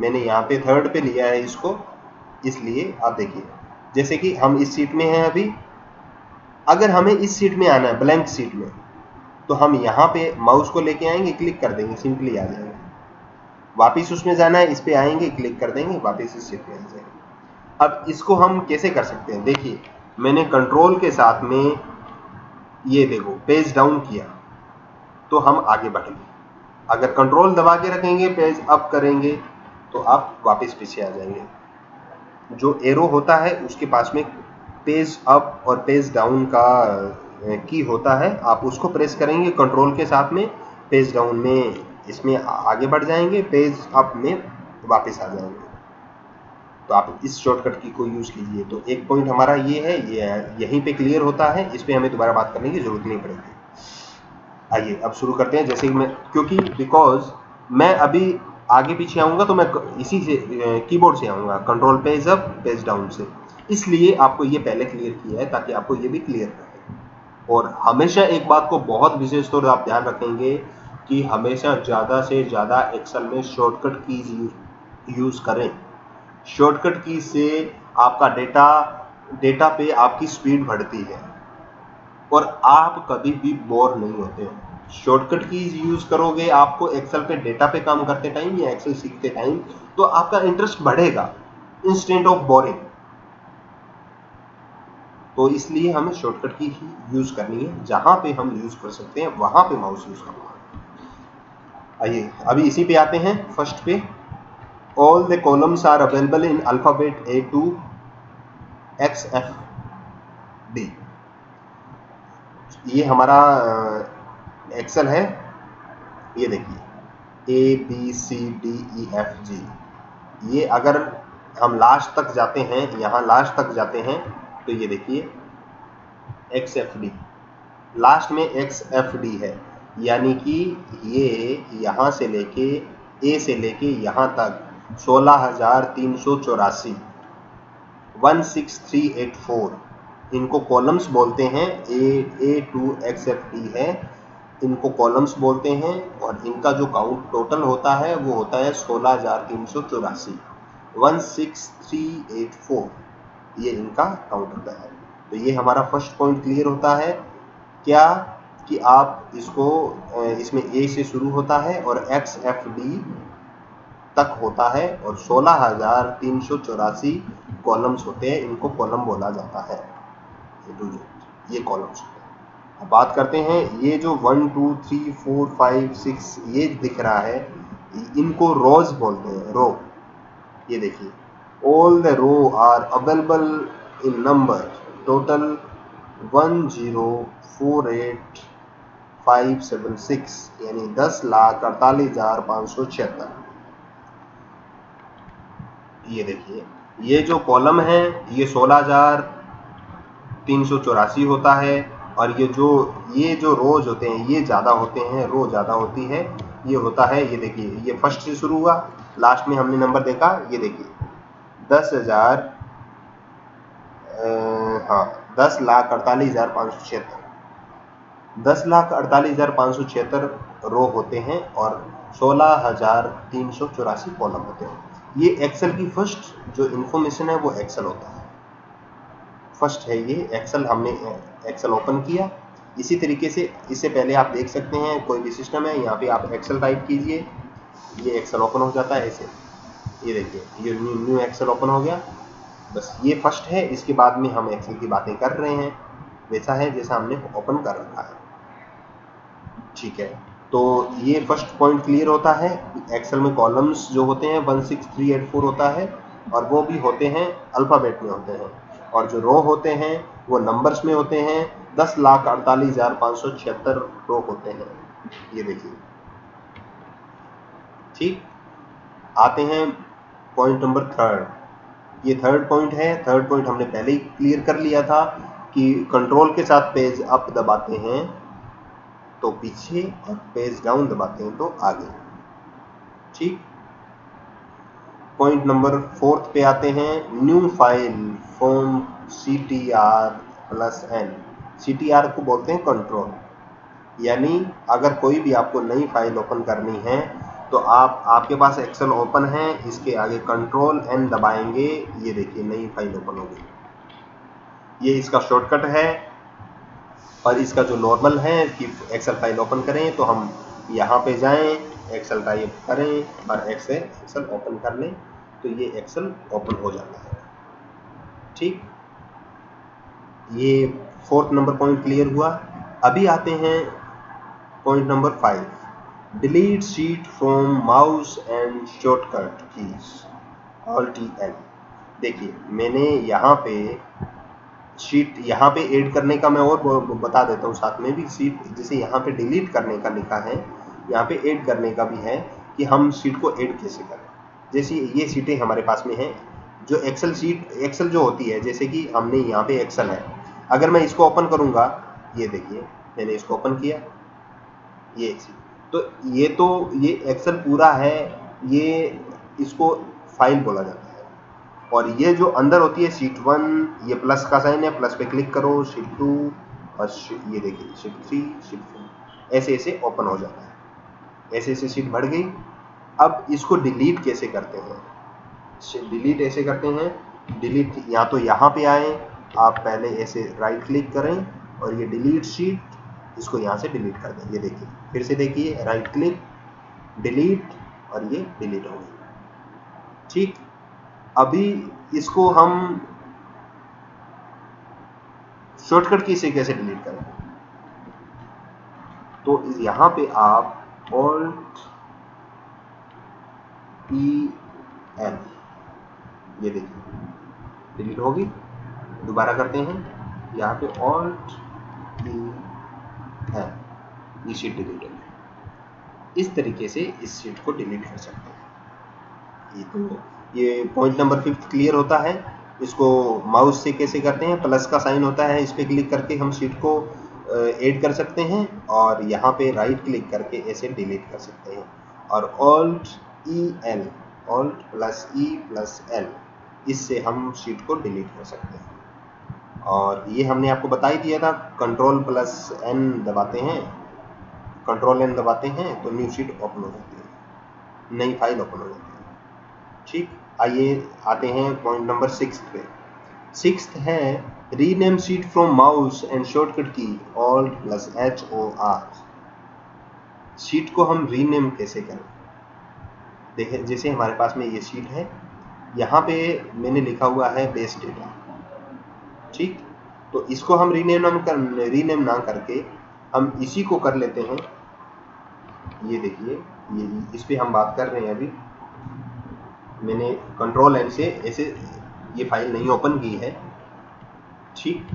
मैंने यहाँ पे 3rd पे लिया है इसको, इसलिए आप देखिए जैसे कि हम इस सीट में हैं अभी, अगर हमें इस सीट में आना है ब्लैंक सीट में तो हम यहाँ पे माउस को लेके आएंगे, क्लिक कर देंगे, सिंपली आ जाएंगे। वापिस उसमें जाना है, इस पे आएंगे, क्लिक कर देंगे, वापिस इस सीट में आ जाएंगे। अब इसको हम कैसे कर सकते हैं, देखिए मैंने कंट्रोल के साथ में ये देखो पेज डाउन किया तो हम आगे बढ़ेंगे, अगर कंट्रोल दबा के रखेंगे पेज अप करेंगे तो आप वापस पीछे आ जाएंगे। जो एरो होता है उसके पास में पेज अप और पेज डाउन का की होता है, आप उसको प्रेस करेंगे कंट्रोल के साथ में, पेज डाउन में इसमें आगे बढ़ जाएंगे, पेज अप में वापस आ जाएंगे। तो आप इस शॉर्टकट की को यूज कीजिए। तो एक पॉइंट हमारा ये है, ये यहीं पे क्लियर होता है, इस पे हमें दोबारा बात करने की जरूरत नहीं पड़ेगी। आइए अब शुरू करते हैं। जैसे कि मैं, क्योंकि बिकॉज मैं अभी आगे पीछे आऊंगा तो मैं इसी से कीबोर्ड से आऊंगा, control page up page down से, इसलिए आपको ये पहले क्लियर किया है ताकि आपको ये भी क्लियर रहे। और हमेशा एक बात को बहुत विशेष तौर पर आप ध्यान रखेंगे कि हमेशा ज़्यादा से ज़्यादा एक्सेल में शॉर्टकट कीज यूज करें। शॉर्टकट की से आपका डेटा पे आपकी स्पीड बढ़ती है और आप कभी भी बोर नहीं होते। शॉर्टकट कीज यूज करोगे आपको एक्सेल पे डेटा पे काम करते टाइम या एक्सेल सीखते टाइम, तो आपका इंटरेस्ट बढ़ेगा इंस्टेंट ऑफ बोरिंग। तो इसलिए हमें शॉर्टकट की ही यूज करनी है, जहां पे हम यूज कर सकते हैं वहां पे माउस यूज करना है। आइए अभी इसी पे आते हैं, फर्स्ट पे all the columns are available in alphabet A to XFD। ये हमारा एक्सेल है, ये देखिए ABCDEFG। ये अगर हम लास्ट तक जाते हैं, यहाँ लास्ट तक जाते हैं तो ये देखिए XFD, लास्ट में XFD है, यानी कि ये यहाँ से लेके A से लेके यहाँ तक 16,384 16384 इनको कॉलम्स बोलते हैं। A to XFD है, इनको कॉलम्स बोलते हैं, और इनका जो काउंट टोटल होता है वो होता है 16,384 16384, ये इनका काउंट होता है। तो ये हमारा फर्स्ट पॉइंट क्लियर होता है क्या, कि आप इसको इसमें A से शुरू होता है और XFD तक होता है, और 16,384 कॉलम्स होते हैं, इनको कॉलम बोला जाता है। ये कॉलम्स होते हैं। अब बात करते हैं, ये जो 1 2 3 4 5 6 ये दिख रहा है, इनको रोज बोलते हैं, रो। ये देखिए all the row are available in number total 1048576, यानी 10,48,576। ये देखिए ये जो कॉलम है ये 16,384 होता है, और ये जो रोज होते हैं ये ज़्यादा होते हैं, रो ज़्यादा होती है, ये होता है। ये देखिए ये फर्स्ट से शुरू हुआ, लास्ट में हमने नंबर देखा, ये देखिए 10,000 हाँ 10,48,576 10,48,576 रो होते हैं और 16,384 कॉलम होते हैं। ये एक्सेल की फर्स्ट जो इन्फॉर्मेशन है वो एक्सेल होता है, फर्स्ट है ये एक्सेल। हमने एक्सेल ओपन किया, इसी तरीके से इससे पहले आप देख सकते हैं कोई भी सिस्टम है, यहाँ पे आप एक्सेल टाइप कीजिए, ये एक्सेल ओपन हो जाता है ऐसे। ये देखिए ये न्यू एक्सेल ओपन हो गया, बस ये फर्स्ट है, इसके बाद में हम एक्सेल की बातें कर रहे हैं, वैसा है जैसा हमने ओपन कर रखा है, ठीक है। तो ये फर्स्ट पॉइंट क्लियर होता है। एक्सेल में कॉलम्स जो होते हैं 16384 होता है, और वो भी होते हैं अल्फ़ाबेट में होते हैं, और जो रो होते हैं वो नंबर्स में होते हैं, 10,48,576 रो होते हैं। ये देखिए, ठीक। आते हैं पॉइंट नंबर थर्ड, ये थर्ड पॉइंट है। थर्ड पॉइंट हमने पहले ही क्लियर कर लिया था कि कंट्रोल के साथ पेज अप दबाते हैं तो पीछे, और पेज डाउन दबाते हैं तो आगे, ठीक। पॉइंट नंबर फोर्थ पे आते हैं, new file from CTR+N। CTR को बोलते हैं कंट्रोल, यानी अगर कोई भी आपको नई फाइल ओपन करनी है तो आपके पास एक्सेल ओपन है, इसके आगे कंट्रोल N दबाएंगे, ये देखिए नई फाइल ओपन हो गई। ये इसका शॉर्टकट है, और इसका जो नॉर्मल है कि एक्सेल फाइल ओपन करें तो हम यहाँ पे जाएं, एक्सेल टाइप करें और एक्सेल ओपन कर लें, तो ये एक्सेल ओपन हो जाता है, ठीक। ये फोर्थ नंबर पॉइंट क्लियर हुआ। अभी आते हैं point number 5, delete sheet from mouse and shortcut keys Alt+N। देखिए मैंने यहाँ पे शीट यहाँ पे ऐड करने का मैं और बता देता हूँ साथ में भी, शीट जैसे यहाँ पे डिलीट करने का लिखा है, यहाँ पे ऐड करने का भी है कि हम शीट को ऐड कैसे करें। जैसे ये शीटें हमारे पास में है, जो एक्सेल जो होती है, जैसे कि हमने यहाँ पे एक्सेल है, अगर मैं इसको ओपन करूँगा, ये देखिए मैंने इसको ओपन किया, तो ये एक्सेल पूरा है, ये इसको फाइल बोला जाता है। और ये जो अंदर होती है शीट 1, ये प्लस का साइन है, प्लस पे क्लिक करो, शीट 2, और ये देखिए शीट 3, शीट 4, ऐसे ऐसे ओपन हो जाता है, ऐसे ऐसे शीट बढ़ गई। अब इसको डिलीट कैसे करते हैं, डिलीट ऐसे करते हैं, डिलीट या तो यहाँ पे आए आप, पहले ऐसे राइट क्लिक करें और ये डिलीट शीट, इसको यहाँ से डिलीट कर दें। ये देखिए फिर से देखिए, राइट क्लिक, डिलीट, और ये डिलीट हो गई, ठीक। अभी इसको हम शॉर्टकट की से कैसे डिलीट करें, तो यहाँ पे आप Alt+E एल, ये देखिए डिलीट होगी। दोबारा करते हैं, यहाँ पे ऑल्ट ई एल, ये शीट डिलीट हो गई। इस तरीके से इस शीट को डिलीट कर सकते हैं। ये पॉइंट नंबर 5 क्लियर होता है। इसको माउस से कैसे करते हैं, प्लस का साइन होता है, इस पर क्लिक करके हम शीट को ऐड कर सकते हैं और यहाँ पे राइट क्लिक करके ऐसे डिलीट कर सकते हैं। और alt E L, alt plus E plus L, इससे हम शीट को डिलीट कर सकते हैं। और ये हमने आपको बता ही दिया था, कंट्रोल प्लस एन दबाते हैं, कंट्रोल एन दबाते हैं तो न्यू शीट ओपन हो जाती है, नई फाइल ओपन हो जाती है। ठीक, आइए आते हैं पॉइंट नंबर 6 पे। 6 है rename sheet from mouse and shortcut key Alt plus H O R. Sheet को हम रीनेम कैसे करें, देखें जैसे हमारे पास में ये शीट है, यहाँ पे मैंने लिखा हुआ है बेस डेटा। ठीक, तो इसको हम रीनेम ना करके हम इसी को कर लेते हैं। ये देखिए, ये इस पे हम बात कर रहे हैं अभी। मैंने कंट्रोल एन से ऐसे ये फाइल नहीं ओपन की है। ठीक,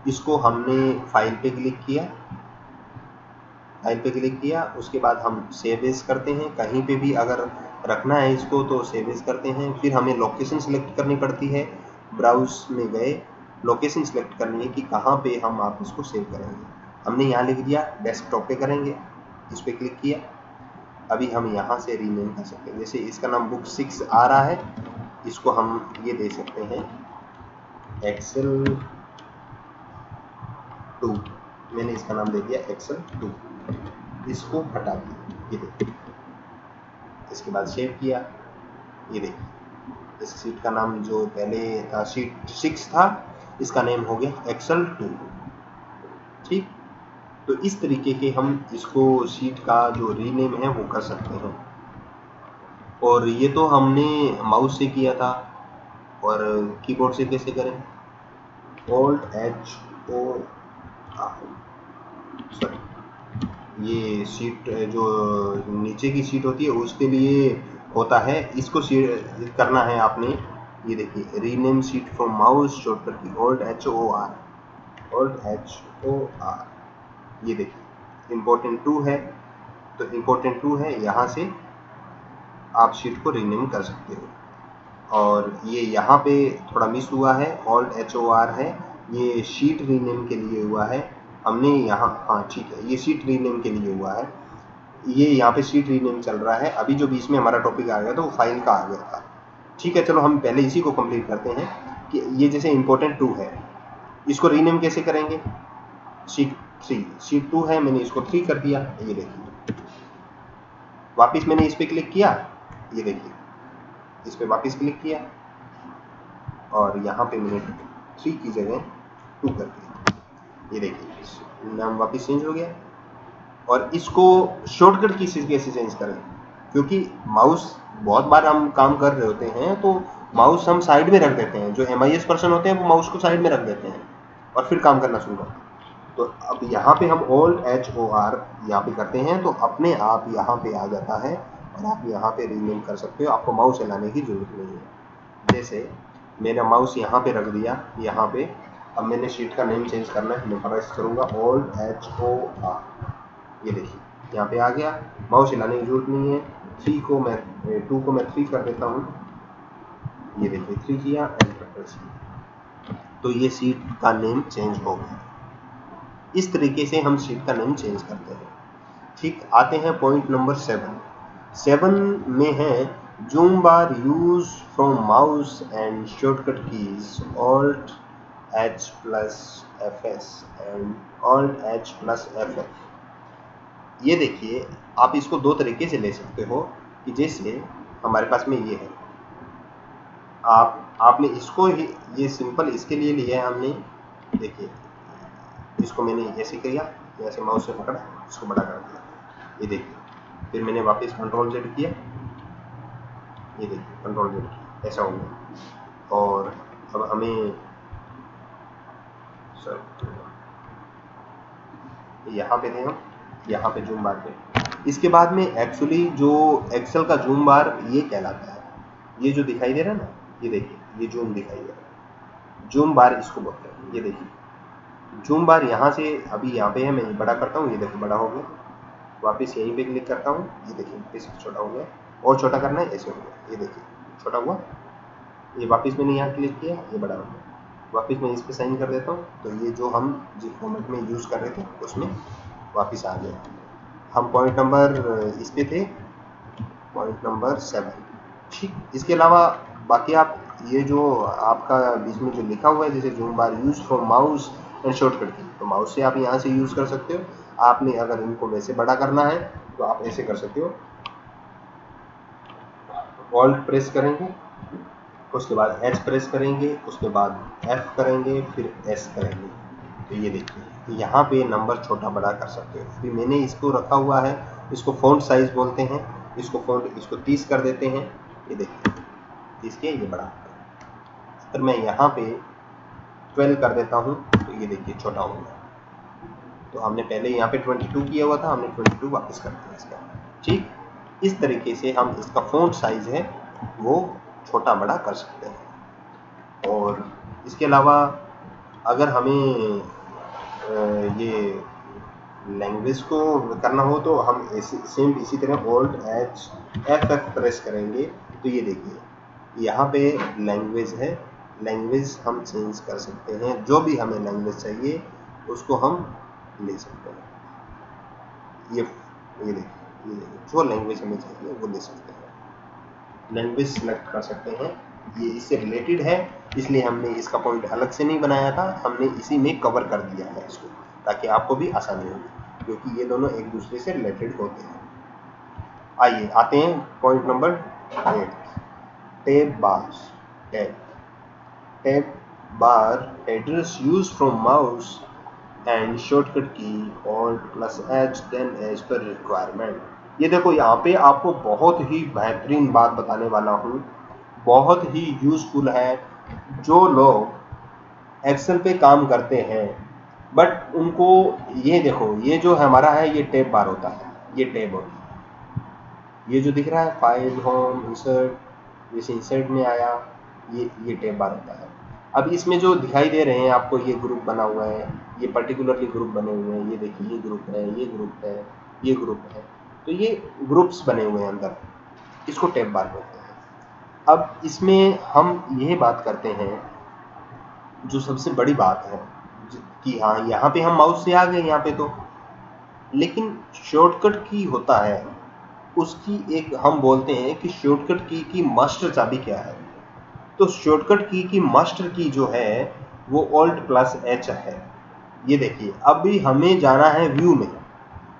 इसको हमने फाइल पे क्लिक किया, फाइल पे क्लिक किया, उसके बाद हम सेव एज करते हैं। कहीं पे भी अगर रखना है इसको तो सेव एज करते हैं। फिर हमें लोकेशन सिलेक्ट करनी पड़ती है, ब्राउज में गए लोकेशन सिलेक्ट करनी है कि कहाँ पे हम आप इसको सेव करेंगे। हमने यहाँ लिख दिया डेस्कटॉप पे करेंगे, इस पर क्लिक किया। अभी हम यहाँ से रीनेम कर सकते हैं, जैसे इसका नाम बुक 6 आ रहा है, इसको हम ये दे सकते हैं एक्सेल 2, मैंने इसका नाम दे दिया एक्सेल 2। इसको हटा दिया, ये देखिए, इसके बाद सेव किया, ये देखिए इस शीट का नाम जो पहले था शीट 6 था, इसका नेम हो गया एक्सेल 2। ठीक, तो इस तरीके के हम इसको शीट का जो रीनेम है वो कर सकते हैं। और ये तो हमने माउस से किया था, और कीबोर्ड से कैसे करें, alt H O R, sorry, ये शीट जो नीचे की शीट होती है उसके लिए होता है, इसको करना है आपने। ये देखिए rename sheet from mouse shortcut key Alt H O R, Alt H O R. ये देखिए इम्पोर्टेंट 2 है, तो इम्पोर्टेंट 2 है, यहाँ से आप शीट को रीनेम कर सकते हो। और ये यहाँ पे थोड़ा मिस हुआ है, ऑल्ट एच ओ आर है, ये शीट रीनेम के लिए हुआ है। हमने यहाँ, हाँ ठीक है, ये शीट रीनेम के लिए हुआ है, ये यहाँ पे शीट रीनेम चल रहा है। अभी जो बीच में हमारा टॉपिक आ गया था वो फाइल का आ गया था। ठीक है, चलो हम पहले इसी को कंप्लीट करते हैं कि ये जैसे इम्पोर्टेंट 2 है, इसको रीनेम कैसे करेंगे। शीट 3, शीट 2 है, मैंने इसको 3 कर दिया। ये देखिए वापिस मैंने इस पर क्लिक किया, ये देखिए इस पर वापिस क्लिक किया और यहाँ पे मैंने 3 की जगह 2 कर दिया। ये देखिए नाम वापिस चेंज हो गया। और इसको शॉर्टकट की कैसे चेंज करें, क्योंकि माउस बहुत बार हम काम कर रहे होते हैं तो माउस हम साइड में रख देते हैं, जो MIS पर्सन होते हैं वो माउस को साइड में रख देते हैं और फिर काम करना शुरू करते हैं। तो अब यहाँ पे हम ऑल्ट एच ओ आर यहाँ पे करते हैं तो अपने आप यहाँ पे आ जाता है और आप यहाँ पे रीनेम कर सकते हो, आपको माउस हिलाने की जरूरत नहीं है। जैसे मैंने माउस यहाँ पे रख दिया, यहाँ पे अब मैंने शीट का नेम चेंज करना है, मैं प्रेस करूँगा ऑल्ट एच ओ आर, ये देखिए यहाँ पे आ गया, माउस हिलाने की जरूरत नहीं है। 2 को मैं 3 कर देता हूँ, ये देखिए 3 किया, एंटर प्रेस किया, तो ये शीट का नेम चेंज हो गया। इस तरीके से हम शीट का नेम चेंज करते हैं। ठीक, आते हैं पॉइंट नंबर 7 में है zoom bar use from mouse and shortcut keys alt H plus F S and alt H plus F F. ये देखिए आप इसको 2 तरीके से ले सकते हो कि जैसे हमारे पास में ये है, आपने इसको ही, ये सिंपल इसके लिए लिया है हमने। देखिए इसको मैंने ऐसे किया, ऐसे माउस से पकड़ा, इसको बड़ा कर दिया, ये देखिए, फिर मैंने वापस कंट्रोल जेड किया, ये देखिए कंट्रोल जेड किया, ऐसा हो गया। और अब हमें यहाँ पे थे हम, यहाँ पे जूम बार पे। इसके बाद में एक्चुअली जो एक्सेल का जूम बार ये कहलाता है, ये जो दिखाई दे रहा है ना, ये देखिए, ये जूम दिखाई दे रहा है, जूम बार इसको बोलते हैं। ये देखिए जूम बार यहाँ से अभी यहाँ पे है, मैं ये बड़ा करता हूँ, ये देखिए बड़ा हो गया, वापस यहीं पे क्लिक करता हूँ, ये देखिए फिर से छोटा हो गया, और छोटा करना है, ऐसे हो गया, ये देखिए छोटा हुआ, ये वापस मैंने यहाँ क्लिक किया, ये बड़ा हो गया, वापस मैं इस पर साइन कर देता हूँ, तो ये जो हम जिस फॉर्मेट में यूज़ कर रहे थे उसमें वापस आ गया। हम पॉइंट नंबर इस पे थे, पॉइंट नंबर 7। ठीक, इसके अलावा बाकी आप ये जो आपका बीच में जो लिखा हुआ है, जैसे zoom bar use for mouse and shortcut की, तो माउस से आप यहाँ से यूज़ कर सकते हो। आपने अगर इनको वैसे बड़ा करना है तो आप ऐसे कर सकते हो, ऑल्ट प्रेस करेंगे, उसके बाद H प्रेस करेंगे, उसके बाद F करेंगे, फिर S करेंगे, तो ये देखिए यहाँ पे नंबर छोटा बड़ा कर सकते हो। फिर मैंने इसको रखा हुआ है, इसको फ़ॉन्ट साइज बोलते हैं, इसको फ़ॉन्ट इसको 30 कर देते हैं, ये देखिए 30 के ये बड़ा। अगर मैं यहाँ पे 12 कर देता हूँ तो ये देखिए छोटा हो गया। तो हमने पहले यहाँ पे 22 किया हुआ था, हमने 22 वापस कर दिया इसका। ठीक, इस तरीके से हम इसका फ़ॉन्ट साइज है वो छोटा बड़ा कर सकते हैं। और इसके अलावा अगर हमें ये लैंग्वेज को करना हो तो हम सेम इसी तरह ऑल्ट F प्रेस करेंगे, तो ये देखिए यहाँ पे लैंग्वेज है, लैंग्वेज हम चेंज कर सकते हैं, जो भी हमें लैंग्वेज चाहिए उसको हम ले सकते हैं। ये देखिए जो लैंग्वेज हमें चाहिए वो ले सकते हैं, लैंग्वेज सेलेक्ट कर सकते हैं। ये इससे रिलेटेड है, इसलिए हमने इसका पॉइंट अलग से नहीं बनाया था, हमने इसी में कवर कर दिया है इसको, ताकि आपको भी आसानी हो, क्योंकि ये दोनों एक दूसरे से रिलेटेड होते हैं। आइए आते हैं point number 8, tab bar. Tab bar address use from mouse and shortcut की Alt+H then as per requirement. ये देखो यहाँ पे आपको बहुत ही बेहतरीन बात बताने वाला हूँ, बहुत ही यूजफुल है। जो लोग एक्सेल पे काम करते हैं बट उनको ये देखो, ये जो हमारा है ये टैब बार होता है, ये टैब होता है, ये जो दिख रहा है फाइल होम इंसर्ट, जैसे इंसर्ट में आया ये टैब बार होता है। अब इसमें जो दिखाई दे रहे हैं आपको, ये ग्रुप बना हुआ है, ये पर्टिकुलरली ग्रुप बने हुए हैं, ये देखिए ये ग्रुप है, ये ग्रुप है, ये ग्रुप है, तो ये ग्रुप्स बने हुए हैं अंदर, इसको टैब बार बोलते हैं। अब इसमें हम ये बात करते हैं, जो सबसे बड़ी बात है कि हाँ यहाँ पे हम माउस से आ गए यहाँ पे, तो लेकिन शॉर्टकट की होता है उसकी एक हम बोलते हैं कि शॉर्टकट की मास्टर चाबी क्या है। तो शॉर्टकट की मास्टर की जो है वो Alt+H है। ये देखिए अभी हमें जाना है व्यू में,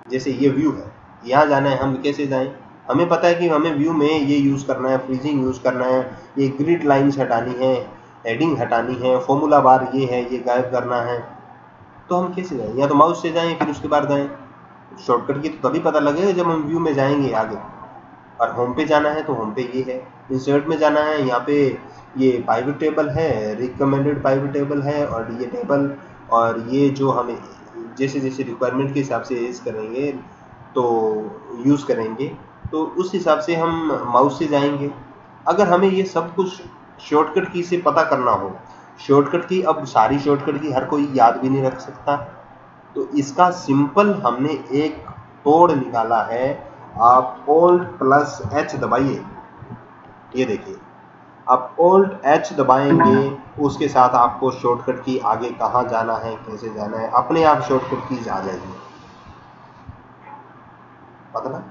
जैसे ये व्यू है, यहाँ जाना है, हम कैसे जाएं? हमें पता है कि हमें व्यू में ये यूज़ करना है, फ्रीजिंग यूज़ करना है, ये ग्रिड लाइंस हटानी है, हेडिंग हटानी है, फॉर्मूला बार ये है, ये गायब करना है, तो हम कैसे जाएं? या तो माउस से जाएं फिर उसके बाद जाएं। शॉर्टकट की तो तभी पता लगेगा जब हम व्यू में जाएंगे आगे। और होम पे जाना है तो होम पे ये है, इंसर्ट में जाना है, यहाँ पे ये पाइवट टेबल है, रिकमेंडेड पाइवट टेबल है, और ये टेबल, और ये जो हमें जैसे जैसे रिक्वायरमेंट के हिसाब से यूज़ करेंगे तो उस हिसाब से हम माउस से जाएंगे। अगर हमें ये सब कुछ शॉर्टकट की से पता करना हो, शॉर्टकट की अब सारी शॉर्टकट की हर कोई याद भी नहीं रख सकता, तो इसका सिंपल हमने एक तोड़ निकाला है। आप Alt+H दबाइए, ये देखिए आप Alt+H दबाएंगे, उसके साथ आपको शॉर्टकट की आगे कहाँ जाना है, कैसे जाना है, अपने आप शॉर्टकट कीज आ जाएगी, पता ना।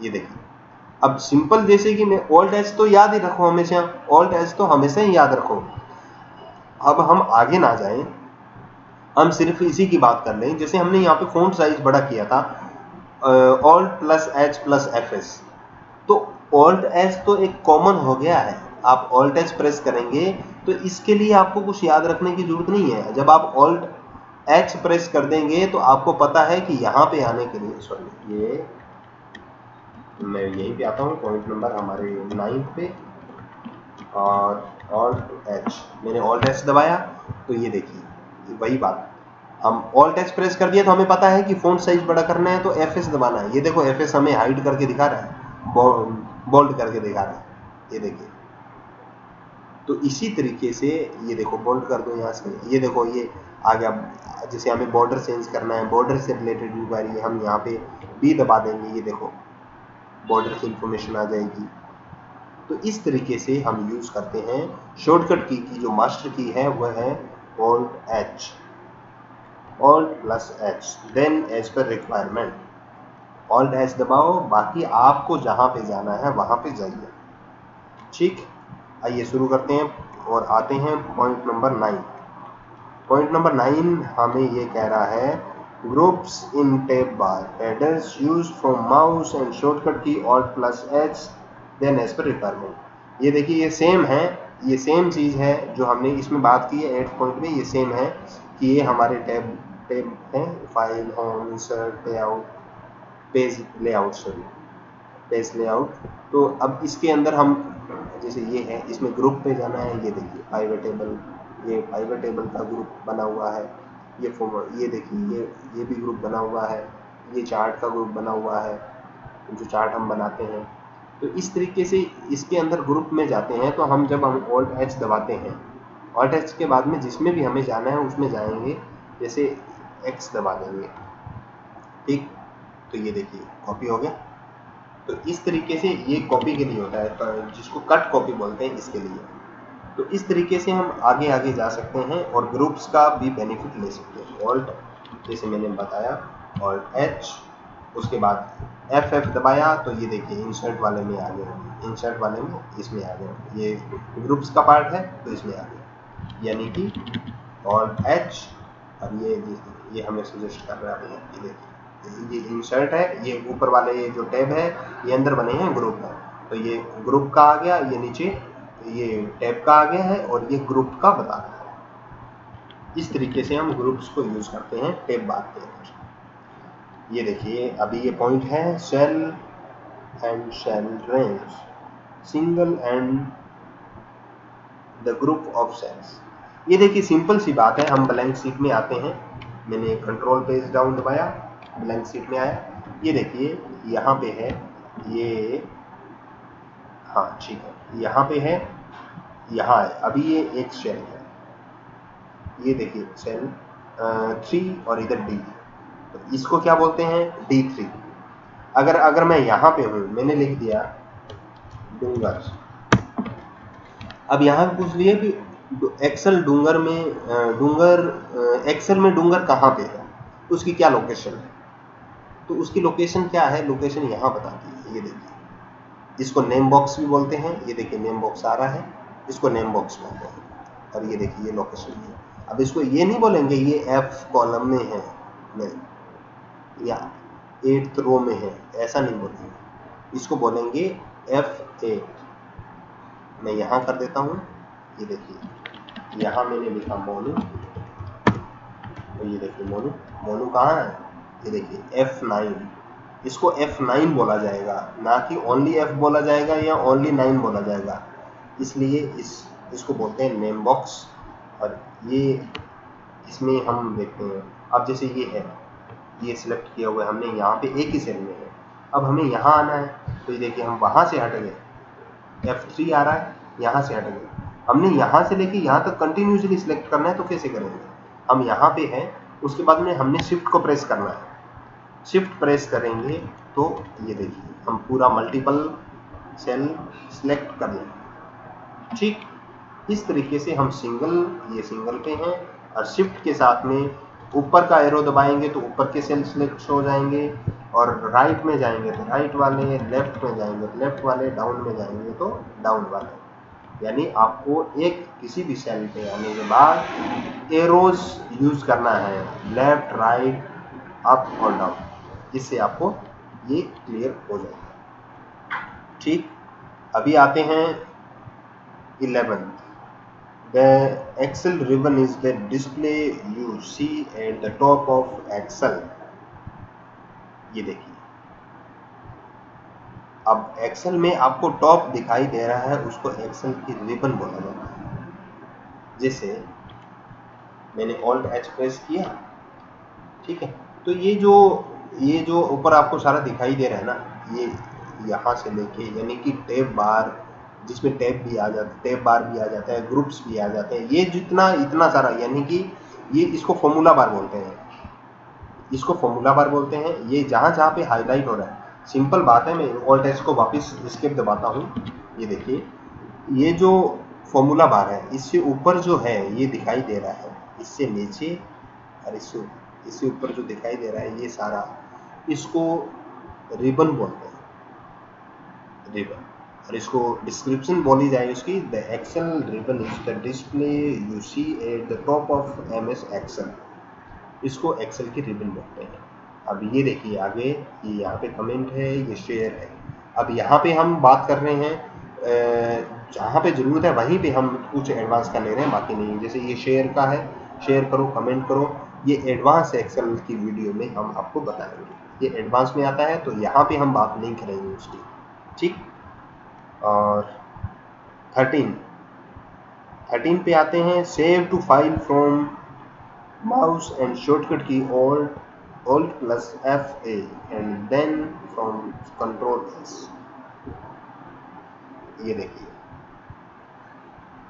ये देखिए अब सिंपल, जैसे कि मैं Alt+H तो याद ही रखो हमेशा, Alt+H तो हमेशा ही याद रखो। अब हम आगे ना जाएं, हम सिर्फ इसी की बात कर लें। जैसे हमने यहाँ पे फ़ॉन्ट साइज बड़ा किया था Alt+H+Fs, तो Alt+H तो एक कॉमन हो गया है, आप Alt+H प्रेस करेंगे तो इसके लिए आपको कुछ याद रखने की जरूरत नहीं है। जब आप Alt+H प्रेस कर देंगे तो आपको पता है कि यहाँ पे आने के लिए, सॉरी ये मैं यहीं पे आता हूँ, पॉइंट नंबर हमारे 9 पे, और Alt+H, मैंने Alt+H दबाया तो ये देखिए वही बात, हम Alt+H प्रेस कर दिया तो हमें पता है कि फ़ॉन्ट साइज बड़ा करना है तो Fs दबाना है। ये देखो Fs हमें हाइड करके दिखा रहा है, बोल्ड करके दिखा रहा है, ये देखिए तो इसी तरीके से ये देखो बोल्ड कर दो यहाँ से, ये देखो ये आ गया। जैसे हमें बॉर्डर चेंज करना है, बॉर्डर से रिलेटेड इंक्वायरी, हम यहाँ पे बी दबा देंगे, ये देखो बॉर्डर की इंफॉर्मेशन आ जाएगी। तो इस तरीके से हम यूज करते हैं। शॉर्टकट की जो मास्टर की है वह है Alt H, Alt plus H, then as per requirement Alt H दबाओ, बाकी आपको जहां पे जाना है वहां पे जाइए। ठीक, आइए शुरू करते हैं और आते हैं पॉइंट नंबर 9। पॉइंट नंबर 9 हमें ये कह रहा है groups in tab bar, headers use from mouse and shortcut key Alt plus H, then as per requirement. ये देखिए ये सेम है, ये सेम चीज़ है जो हमने इसमें बात की है 8 पॉइंट में, ये सेम है कि ये हमारे टैब है, file, home, insert, layout, page layout, sorry page layout. तो अब इसके अंदर हम जैसे ये है, इसमें ग्रुप पे जाना है, ये देखिए पाइवट टेबल, ये पाइवट टेबल का ग्रुप बना हुआ है, ये देखिए ये भी ग्रुप बना हुआ है, ये चार्ट का ग्रुप बना हुआ है, जो चार्ट हम बनाते हैं। तो इस तरीके से इसके अंदर ग्रुप में जाते हैं। तो हम जब हम Alt H दबाते हैं, Alt H के बाद में जिसमें भी हमें जाना है उसमें जाएंगे, जैसे X दबा देंगे, ठीक। तो ये देखिए कॉपी हो गया। तो इस तरीके से ये कॉपी के लिए होता है, तो जिसको कट कॉपी बोलते हैं, इसके लिए। तो इस तरीके से हम आगे आगे जा सकते हैं और ग्रुप्स का भी बेनिफिट ले सकते हैं। Alt जैसे मैंने बताया Alt H, उसके बाद F दबाया तो ये देखिए इंसर्ट वाले में आ गए, इंसर्ट वाले में इसमें आ गए, ये ग्रुप्स का पार्ट है तो इसमें आ गया, यानी कि Alt H। अब ये हमें सजेस्ट कर रहा है, ये देखिए ये इंसर्ट है, ये ऊपर वाले ये जो टैब है ये अंदर बने हैं ग्रुप है, तो ये ग्रुप का आ गया, ये नीचे ये टैब का आ गया है और ये ग्रुप का बता रहा है। इस तरीके से हम ग्रुप्स को यूज करते हैं टैब बार के अंदर। ये देखिए अभी ये पॉइंट है cell and cell range, single and the group of cells. ये देखिए सिंपल सी बात है। हम ब्लैंक शीट में आते हैं, मैंने कंट्रोल पेज डाउन दबाया, ब्लैंक शीट में आया, ये देखिए यहाँ पे है ये, हाँ ठीक है, यहाँ पे है, यहाँ है, अभी ये एक सेल है, ये देखिए सेल 3 और इधर D, तो इसको क्या बोलते हैं D3। अगर मैं यहाँ पे हूँ, मैंने लिख दिया डूंगर, अब यहाँ पे पूछ लिया कि एक्सेल डूंगर में एक्सेल में डूंगर कहाँ पे है, उसकी क्या लोकेशन है। तो उसकी लोकेशन क्या है, लोकेशन यहाँ बताती है, ये देखिए इसको नेम बॉक्स भी बोलते हैं, ये देखिए नेम बॉक्स आ रहा है, इसको नेम बॉक्स बोलते हैं, और ये देखिए ये लोकेशन है। अब इसको ये नहीं बोलेंगे ये F कॉलम में है, नहीं, या 8th रो में है, ऐसा नहीं बोलेंगे, इसको बोलेंगे F8। मैं यहाँ कर देता हूँ, ये देखिए यहाँ मैंने लिखा मोनू, तो ये देखिए मोनू, मोनू कहाँ है, ये देखिए F9, इसको F9 बोला जाएगा, ना कि ओनली F बोला जाएगा या ओनली 9 बोला जाएगा, इसलिए इसको बोलते हैं नेम बॉक्स। और ये इसमें हम देखते हैं, अब जैसे ये है, ये सिलेक्ट किया हुआ है हमने, यहाँ पे एक ही सेल में है, अब हमें यहाँ आना है, तो ये देखिए हम वहाँ से हट गए, F3 आ रहा है, यहाँ से हट गए, हमने यहाँ से लेके यहाँ तक कंटिन्यूसली सिलेक्ट करना है, तो कैसे करेंगे, हम यहाँ पे हैं, उसके बाद में हमने शिफ्ट को प्रेस करना है, शिफ्ट प्रेस करेंगे तो ये देखिए हम पूरा मल्टीपल सेल सिलेक्ट कर लेंगे, ठीक। इस तरीके से हम ये सिंगल पे हैं, और शिफ्ट के साथ में ऊपर का एरो दबाएंगे तो ऊपर के सेल सिलेक्ट हो जाएंगे, और राइट में जाएंगे तो राइट वाले, लेफ्ट में जाएंगे तो लेफ्ट वाले, डाउन में जाएंगे तो डाउन वाले। यानी आपको एक किसी भी सेल पे आने के बाद एरोज यूज करना है, लेफ्ट, राइट, अप और डाउन, जिससे आपको ये क्लियर हो जाएगा, ठीक। अभी आते हैं 11th। The Excel ribbon is the display you see at the top of Excel। ये देखिए अब एक्सेल में आपको टॉप दिखाई दे रहा है, उसको एक्सेल की रिबन बोला जाता है। जैसे मैंने Alt H प्रेस किया, ठीक है, तो ये जो ऊपर आपको सारा दिखाई दे रहा है ना, ये यहाँ से लेके यानी कि टैब बार जिसमें टैब भी आ जाता है, टैब बार भी आ जाता है, ग्रुप्स भी आ जाते हैं। ये जितना इतना सारा, यानी कि ये इसको फॉर्मूला बार बोलते हैं, इसको फॉर्मूला बार बोलते हैं। ये जहाँ जहाँ पे हाईलाइट हो रहा है, सिंपल बात है, मैं ऑल टेक्स्ट को वापस एस्केप दबाता हूँ। ये देखिए, ये जो फॉर्मूला बार है, इससे ऊपर जो है ये दिखाई दे रहा है, इससे नीचे और इससे ऊपर जो दिखाई दे रहा है ये सारा, इसको रिबन बोलते हैं, रिबन। और इसको डिस्क्रिप्शन बोली जाए उसकी, the Excel ribbon is the display you see at the top of MS Excel. इसको एक्सेल की रिबन बोलते हैं। अब ये देखिए आगे, ये यहाँ पे कमेंट है, ये शेयर है। अब यहाँ पे हम बात कर रहे हैं, जहाँ पे ज़रूरत है वहीं पे हम कुछ एडवांस का ले रहे हैं, बाकी नहीं। जैसे ये शेयर का है, शेयर करो, कमेंट करो, ये एडवांस एक्सेल की वीडियो में हम आपको बताएंगे। ये एडवांस में आता है, तो यहाँ पे हम बात नहीं करेंगे उसकी, ठीक। और 13 पे आते हैं, save to file from mouse and shortcut key Alt+F8 and then from Ctrl+S। ये देखिए,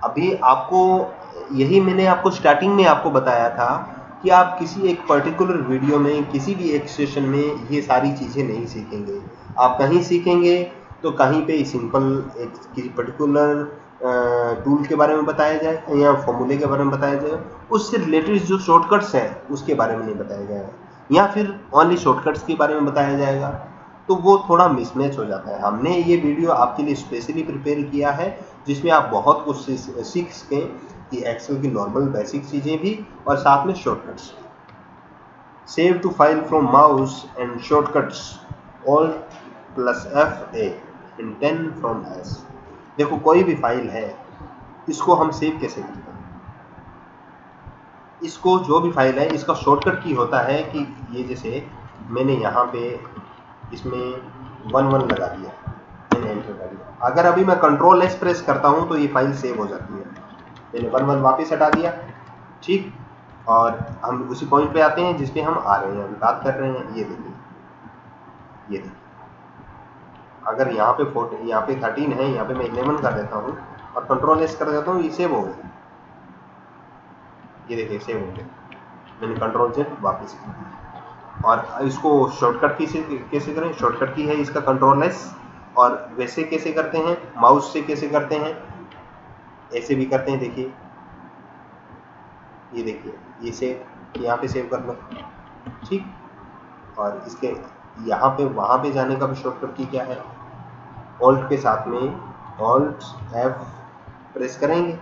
अभी आपको, यही मैंने आपको स्टार्टिंग में आपको बताया था कि आप किसी एक पर्टिकुलर वीडियो में, किसी भी एक सेशन में ये सारी चीज़ें नहीं सीखेंगे। आप कहीं सीखेंगे तो कहीं पे सिंपल एक किसी पर्टिकुलर टूल के बारे में बताया जाए या फॉर्मूले के बारे में बताया जाए, उससे रिलेटेड जो शॉर्टकट्स हैं उसके बारे में नहीं बताया जाएगा, या फिर ओनली शॉर्टकट्स के बारे में बताया जाएगा, तो वो थोड़ा मिसमैच हो जाता है। हमने ये वीडियो आपके लिए स्पेशली प्रिपेयर किया है, जिसमें आप बहुत कुछ सीख सकें कि एक्सेल की नॉर्मल बेसिक चीज़ें भी और साथ में शॉर्टकट्स भी। Save to file from mouse and shortcuts Alt+F8 and 10 from S। देखो, कोई भी फाइल है, इसको हम सेव कैसे करते हैं? इसको जो भी फाइल है, इसका शॉर्टकट की होता है कि ये, जैसे मैंने यहाँ पे इसमें 11 लगा दिया, मैंने एंटर कर दिया। अगर अभी मैं Ctrl+S प्रेस करता हूँ तो ये फाइल सेव हो जाती है। मैंने 11 वापस हटा दिया, ठीक। और हम उसी पॉइंट पे आते हैं जिस पे हम आ रहे हैं, बात कर रहे हैं। ये देखिए, ये देखिए, अगर यहाँ पे 13 है, यहाँ पे मैं 11 कर देता हूँ और Ctrl+S कर देता हूँ, ये सेव हो गया। ये देखिए, सेव हो गया। मैंने Ctrl+Z वापस किया। और इसको शॉर्टकट की से कैसे करें? शॉर्टकट की है इसका Ctrl+S। और वैसे कैसे करते हैं? माउस से कैसे करते हैं? ऐसे भी करते हैं, देखिए, ये देखिए, ये सेव, यहाँ पे सेव कर लो, ठीक। और इसके यहाँ पे वहाँ पे जाने का भी शॉर्टकट की क्या है? ऑल्ट के साथ में Alt+F प्रेस करेंगे,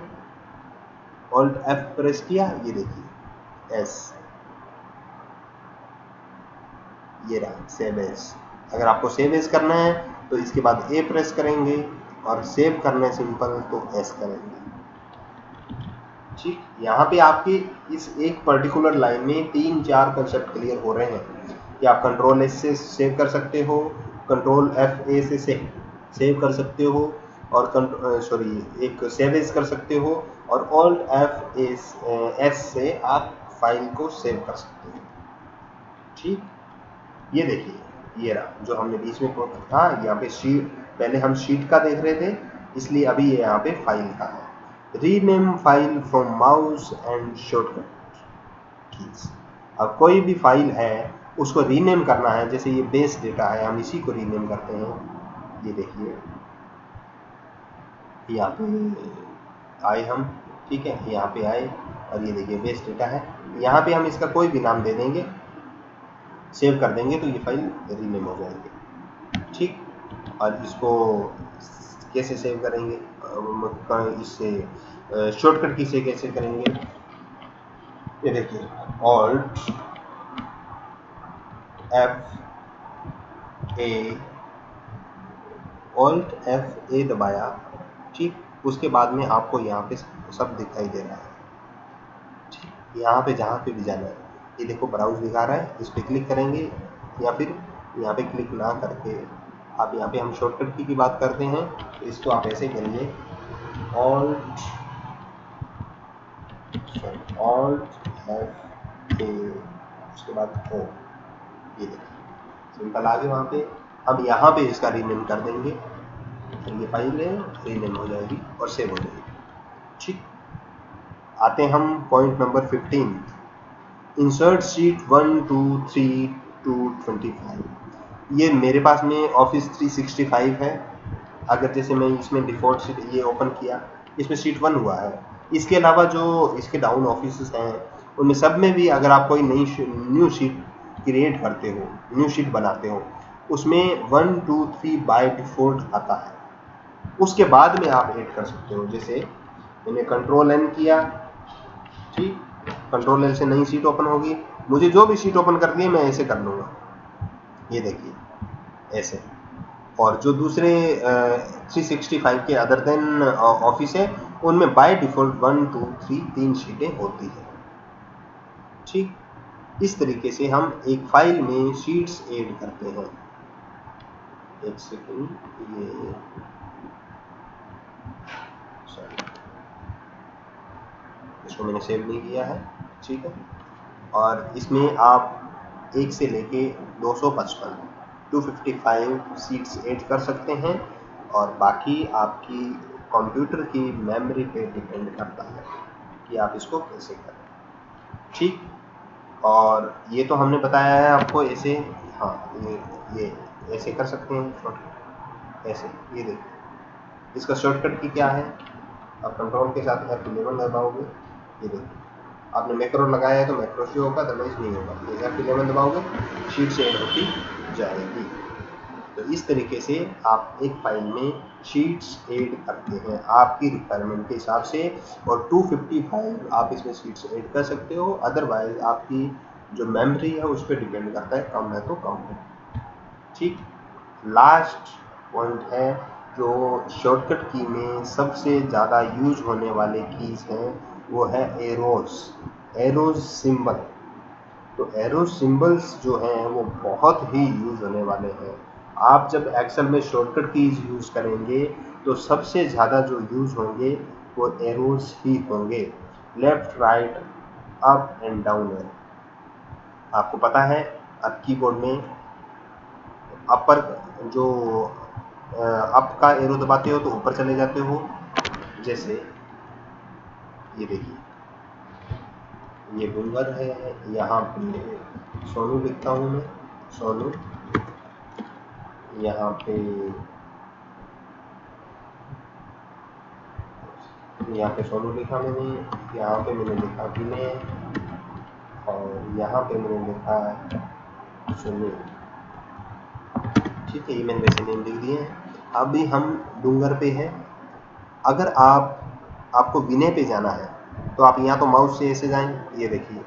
Alt+F प्रेस किया, ये देखिए S, ये रहा सेव एज। अगर आपको सेव एज करना है तो इसके बाद A प्रेस करेंगे, और सेव करना है सिंपल तो S करेंगे, ठीक। यहाँ पे आपके इस एक पर्टिकुलर लाइन में 3-4 कंसेप्ट क्लियर हो रहे हैं कि आप Ctrl+S से सेव कर सकते हो, Ctrl+F8 से सेव कर सकते हो, और एक सेव एज कर सकते हो, और Alt+F8 से आप फाइल को सेव कर सकते हो, ठीक। ये देखिए, ये रहा जो हमने बीच में था, यहाँ पे शीट, पहले हम शीट का देख रहे थे, इसलिए अभी ये यहाँ पे फाइल का है। Rename file from mouse and shortcut keys. अब कोई भी फाइल है उसको रीनेम करना है, जैसे ये बेस डेटा है, हम इसी को रीनेम करते हैं। ये देखिए, यहाँ पे आए हम, ठीक है, यहाँ पे आए, और ये देखिए बेस डेटा है। यहाँ पे हम इसका कोई भी नाम दे देंगे, सेव कर देंगे, तो ये फाइल रीनेम हो जाएगी, ठीक। और इसको कैसे सेव करेंगे? इससे शॉर्टकट की से कैसे करेंगे? ये देखिए, Alt+F8 दबाया, ठीक। उसके बाद में आपको यहाँ पे सब दिखाई दे रहा है, ठीक। यहाँ पे जहाँ पे भी जाना है, ये देखो ब्राउज दिखा रहा है, इस पर क्लिक करेंगे, या फिर यहाँ पे क्लिक ना करके आप, यहाँ पे हम शॉर्टकट की बात करते हैं, तो इसको आप ऐसे करिए, Alt+F8, उसके बाद O। ये देखिए, सिंपल आ गए वहाँ पे। अब यहाँ पे इसका रीनेम कर देंगे, ये फाइल है रीनेम हो जाएगी और सेव हो जाएगी। ठीक, आते हैं हम point number 15, insert sheet 1 2 3 to 25। ये मेरे पास में ऑफिस 365 है। अगर जैसे मैं इसमें डिफ़ॉल्ट शीट ये ओपन किया, इसमें शीट 1 हुआ है। इसके अलावा जो इसके डाउन ऑफिस हैं उनमें सब में भी अगर आप कोई न्यू शीट क्रिएट करते हो, न्यू शीट बनाते हो, उसमें 1 2 3 बाय डिफ़ॉल्ट आता है। उसके बाद में आप ऐड कर सकते हो। जैसे मैंने कंट्रोल एन किया, ठीक, कंट्रोल एल से नई शीट ओपन होगी। मुझे जो भी शीट ओपन करनी है मैं ऐसे कर लूँगा, ये देखिए ऐसे। और जो दूसरे 365 के अदर देन ऑफिस है उनमें बाय डिफ़ॉल्ट 1 2 3 3 शीटें होती हैं। ठीक, इस तरीके से हम एक फाइल में शीट्स ऐड करते हैं। एक सेकंड, ये सॉरी, इसको मैंने सेव नहीं किया है। ठीक है, और इसमें आप 1 से लेके 255 255 सीट्स ऐड कर सकते हैं और बाकी आपकी कंप्यूटर की मेमोरी पे डिपेंड करता है कि आप इसको कैसे करें। ठीक, और ये तो हमने बताया है आपको ऐसे। हाँ, ये ऐसे कर सकते हैं शॉर्टकट, ऐसे। ये देखिए इसका शॉर्टकट की क्या है, आप कंट्रोल के साथ F11 दबाओगे, ये देखिए आपने मैक्रो लगाया है तो मैक्रो से होगा, अदरवाइज नहीं होगा। ये F11 दबाओगे, शीट से ऐड होती जाएगी। तो इस तरीके से आप एक फाइल में शीट्स ऐड करते हैं आपकी रिक्वायरमेंट के हिसाब से, और 255 आप इसमें शीट्स ऐड कर सकते हो। अदरवाइज आपकी जो मेमोरी है उस पर डिपेंड करता है, कम है तो कम है। ठीक, लास्ट पॉइंट है जो शॉर्टकट की में सबसे ज़्यादा यूज होने वाले कीज़ हैं, वो है एरोज सिंबल। तो एरोज सिंबल्स जो हैं वो बहुत ही यूज होने वाले हैं। आप जब एक्सेल में शॉर्टकट कीज यूज़ करेंगे तो सबसे ज़्यादा जो यूज़ होंगे वो एरोज ही होंगे। Left, right, up and down है। आपको पता है अब कीबोर्ड में अपर जो अप का एरो दबाते हो तो ऊपर चले जाते हो। जैसे ये देखिए, ये डूंगर है, यहाँ पे सोनू लिखता हूँ मैं, सोनू। यहाँ पे सोनू लिखा मैंने, यहाँ पे मैंने लिखा विनय, और यहाँ पे मैंने लिखा सुनील। ठीक है, ये मैंने वैसे नेम लिख दिए हैं। अभी हम डूंगर पे हैं। अगर आपको विनय पे जाना है तो आप यहाँ तो माउस से ऐसे जाएं, ये देखिए।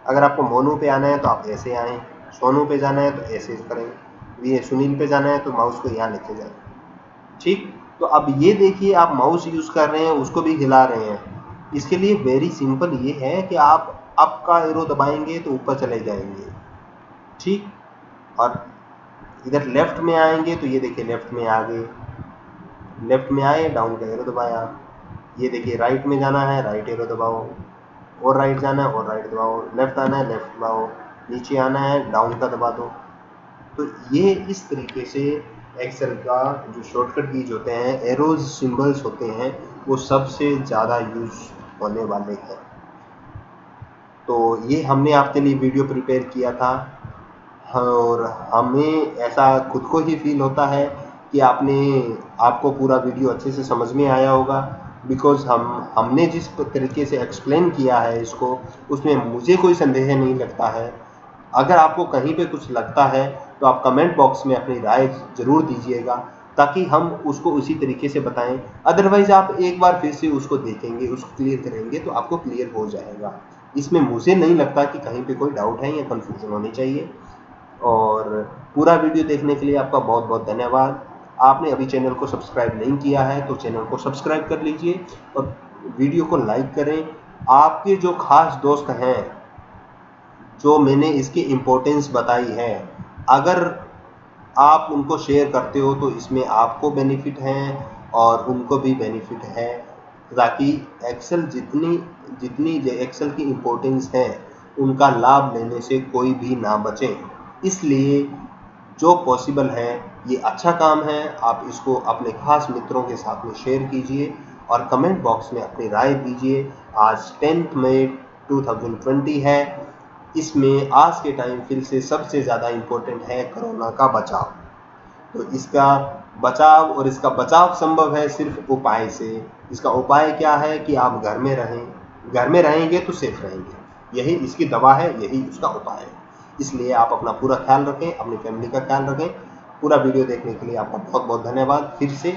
अगर आपको मोनू पे आना है तो आप ऐसे आएँ, सोनू पे जाना है तो ऐसे करें, ये सुनील पे जाना है तो माउस को यहाँ लेके जाएं। ठीक, तो अब ये देखिए आप माउस यूज़ कर रहे हैं, उसको भी हिला रहे हैं। इसके लिए वेरी सिंपल ये है कि आप अप का एरो दबाएंगे तो ऊपर चले जाएंगे। ठीक, और इधर लेफ्ट में आएंगे तो ये देखिए लेफ्ट में आ गए, लेफ्ट में आए, डाउन का एरो दबाया। ये देखिए राइट में जाना है, राइट एरो दबाओ, और राइट जाना है और राइट दबाओ, लेफ्ट आना है लेफ्ट दबाओ, नीचे आना है डाउन का दबा दो। तो ये इस तरीके से एक्सेल का जो शॉर्टकट कीज होते हैं, एरोज सिंबल्स होते हैं, वो सबसे ज़्यादा यूज होने वाले हैं। तो ये हमने आपके लिए वीडियो प्रिपेयर किया था, और हमें ऐसा खुद को ही फील होता है कि आपको पूरा वीडियो अच्छे से समझ में आया होगा, बिकॉज़ हमने जिस तरीके से एक्सप्लेन किया है इसको, उसमें मुझे कोई संदेह नहीं लगता है। अगर आपको कहीं पे कुछ लगता है तो आप कमेंट बॉक्स में अपनी राय ज़रूर दीजिएगा, ताकि हम उसको उसी तरीके से बताएं। अदरवाइज़ आप एक बार फिर से उसको देखेंगे, उसको क्लियर करेंगे तो आपको क्लियर हो जाएगा। इसमें मुझे नहीं लगता कि कहीं पे कोई डाउट है या कन्फ्यूज़न होनी चाहिए। और पूरा वीडियो देखने के लिए आपका बहुत बहुत धन्यवाद। आपने अभी चैनल को सब्सक्राइब नहीं किया है तो चैनल को सब्सक्राइब कर लीजिए और वीडियो को लाइक करें। आपके जो खास दोस्त हैं, जो मैंने इसकी इम्पोर्टेंस बताई है, अगर आप उनको शेयर करते हो तो इसमें आपको बेनिफिट है और उनको भी बेनिफिट है, ताकि एक्सेल जितनी एक्सेल की इम्पोर्टेंस है उनका लाभ लेने से कोई भी ना बचे। इसलिए जो पॉसिबल है ये अच्छा काम है, आप इसको अपने खास मित्रों के साथ में शेयर कीजिए और कमेंट बॉक्स में अपनी राय दीजिए। आज 10 मई 2020 है। इसमें आज के टाइम फिर से सबसे ज़्यादा इम्पोर्टेंट है कोरोना का बचाव। तो इसका बचाव और इसका बचाव संभव है सिर्फ उपाय से। इसका उपाय क्या है कि आप घर में रहें, घर में रहेंगे तो सेफ रहेंगे, यही इसकी दवा है, यही उसका उपाय है। इसलिए आप अपना पूरा ख्याल रखें, अपनी फैमिली का ख्याल रखें। पूरा वीडियो देखने के लिए आपका बहुत बहुत धन्यवाद। फिर से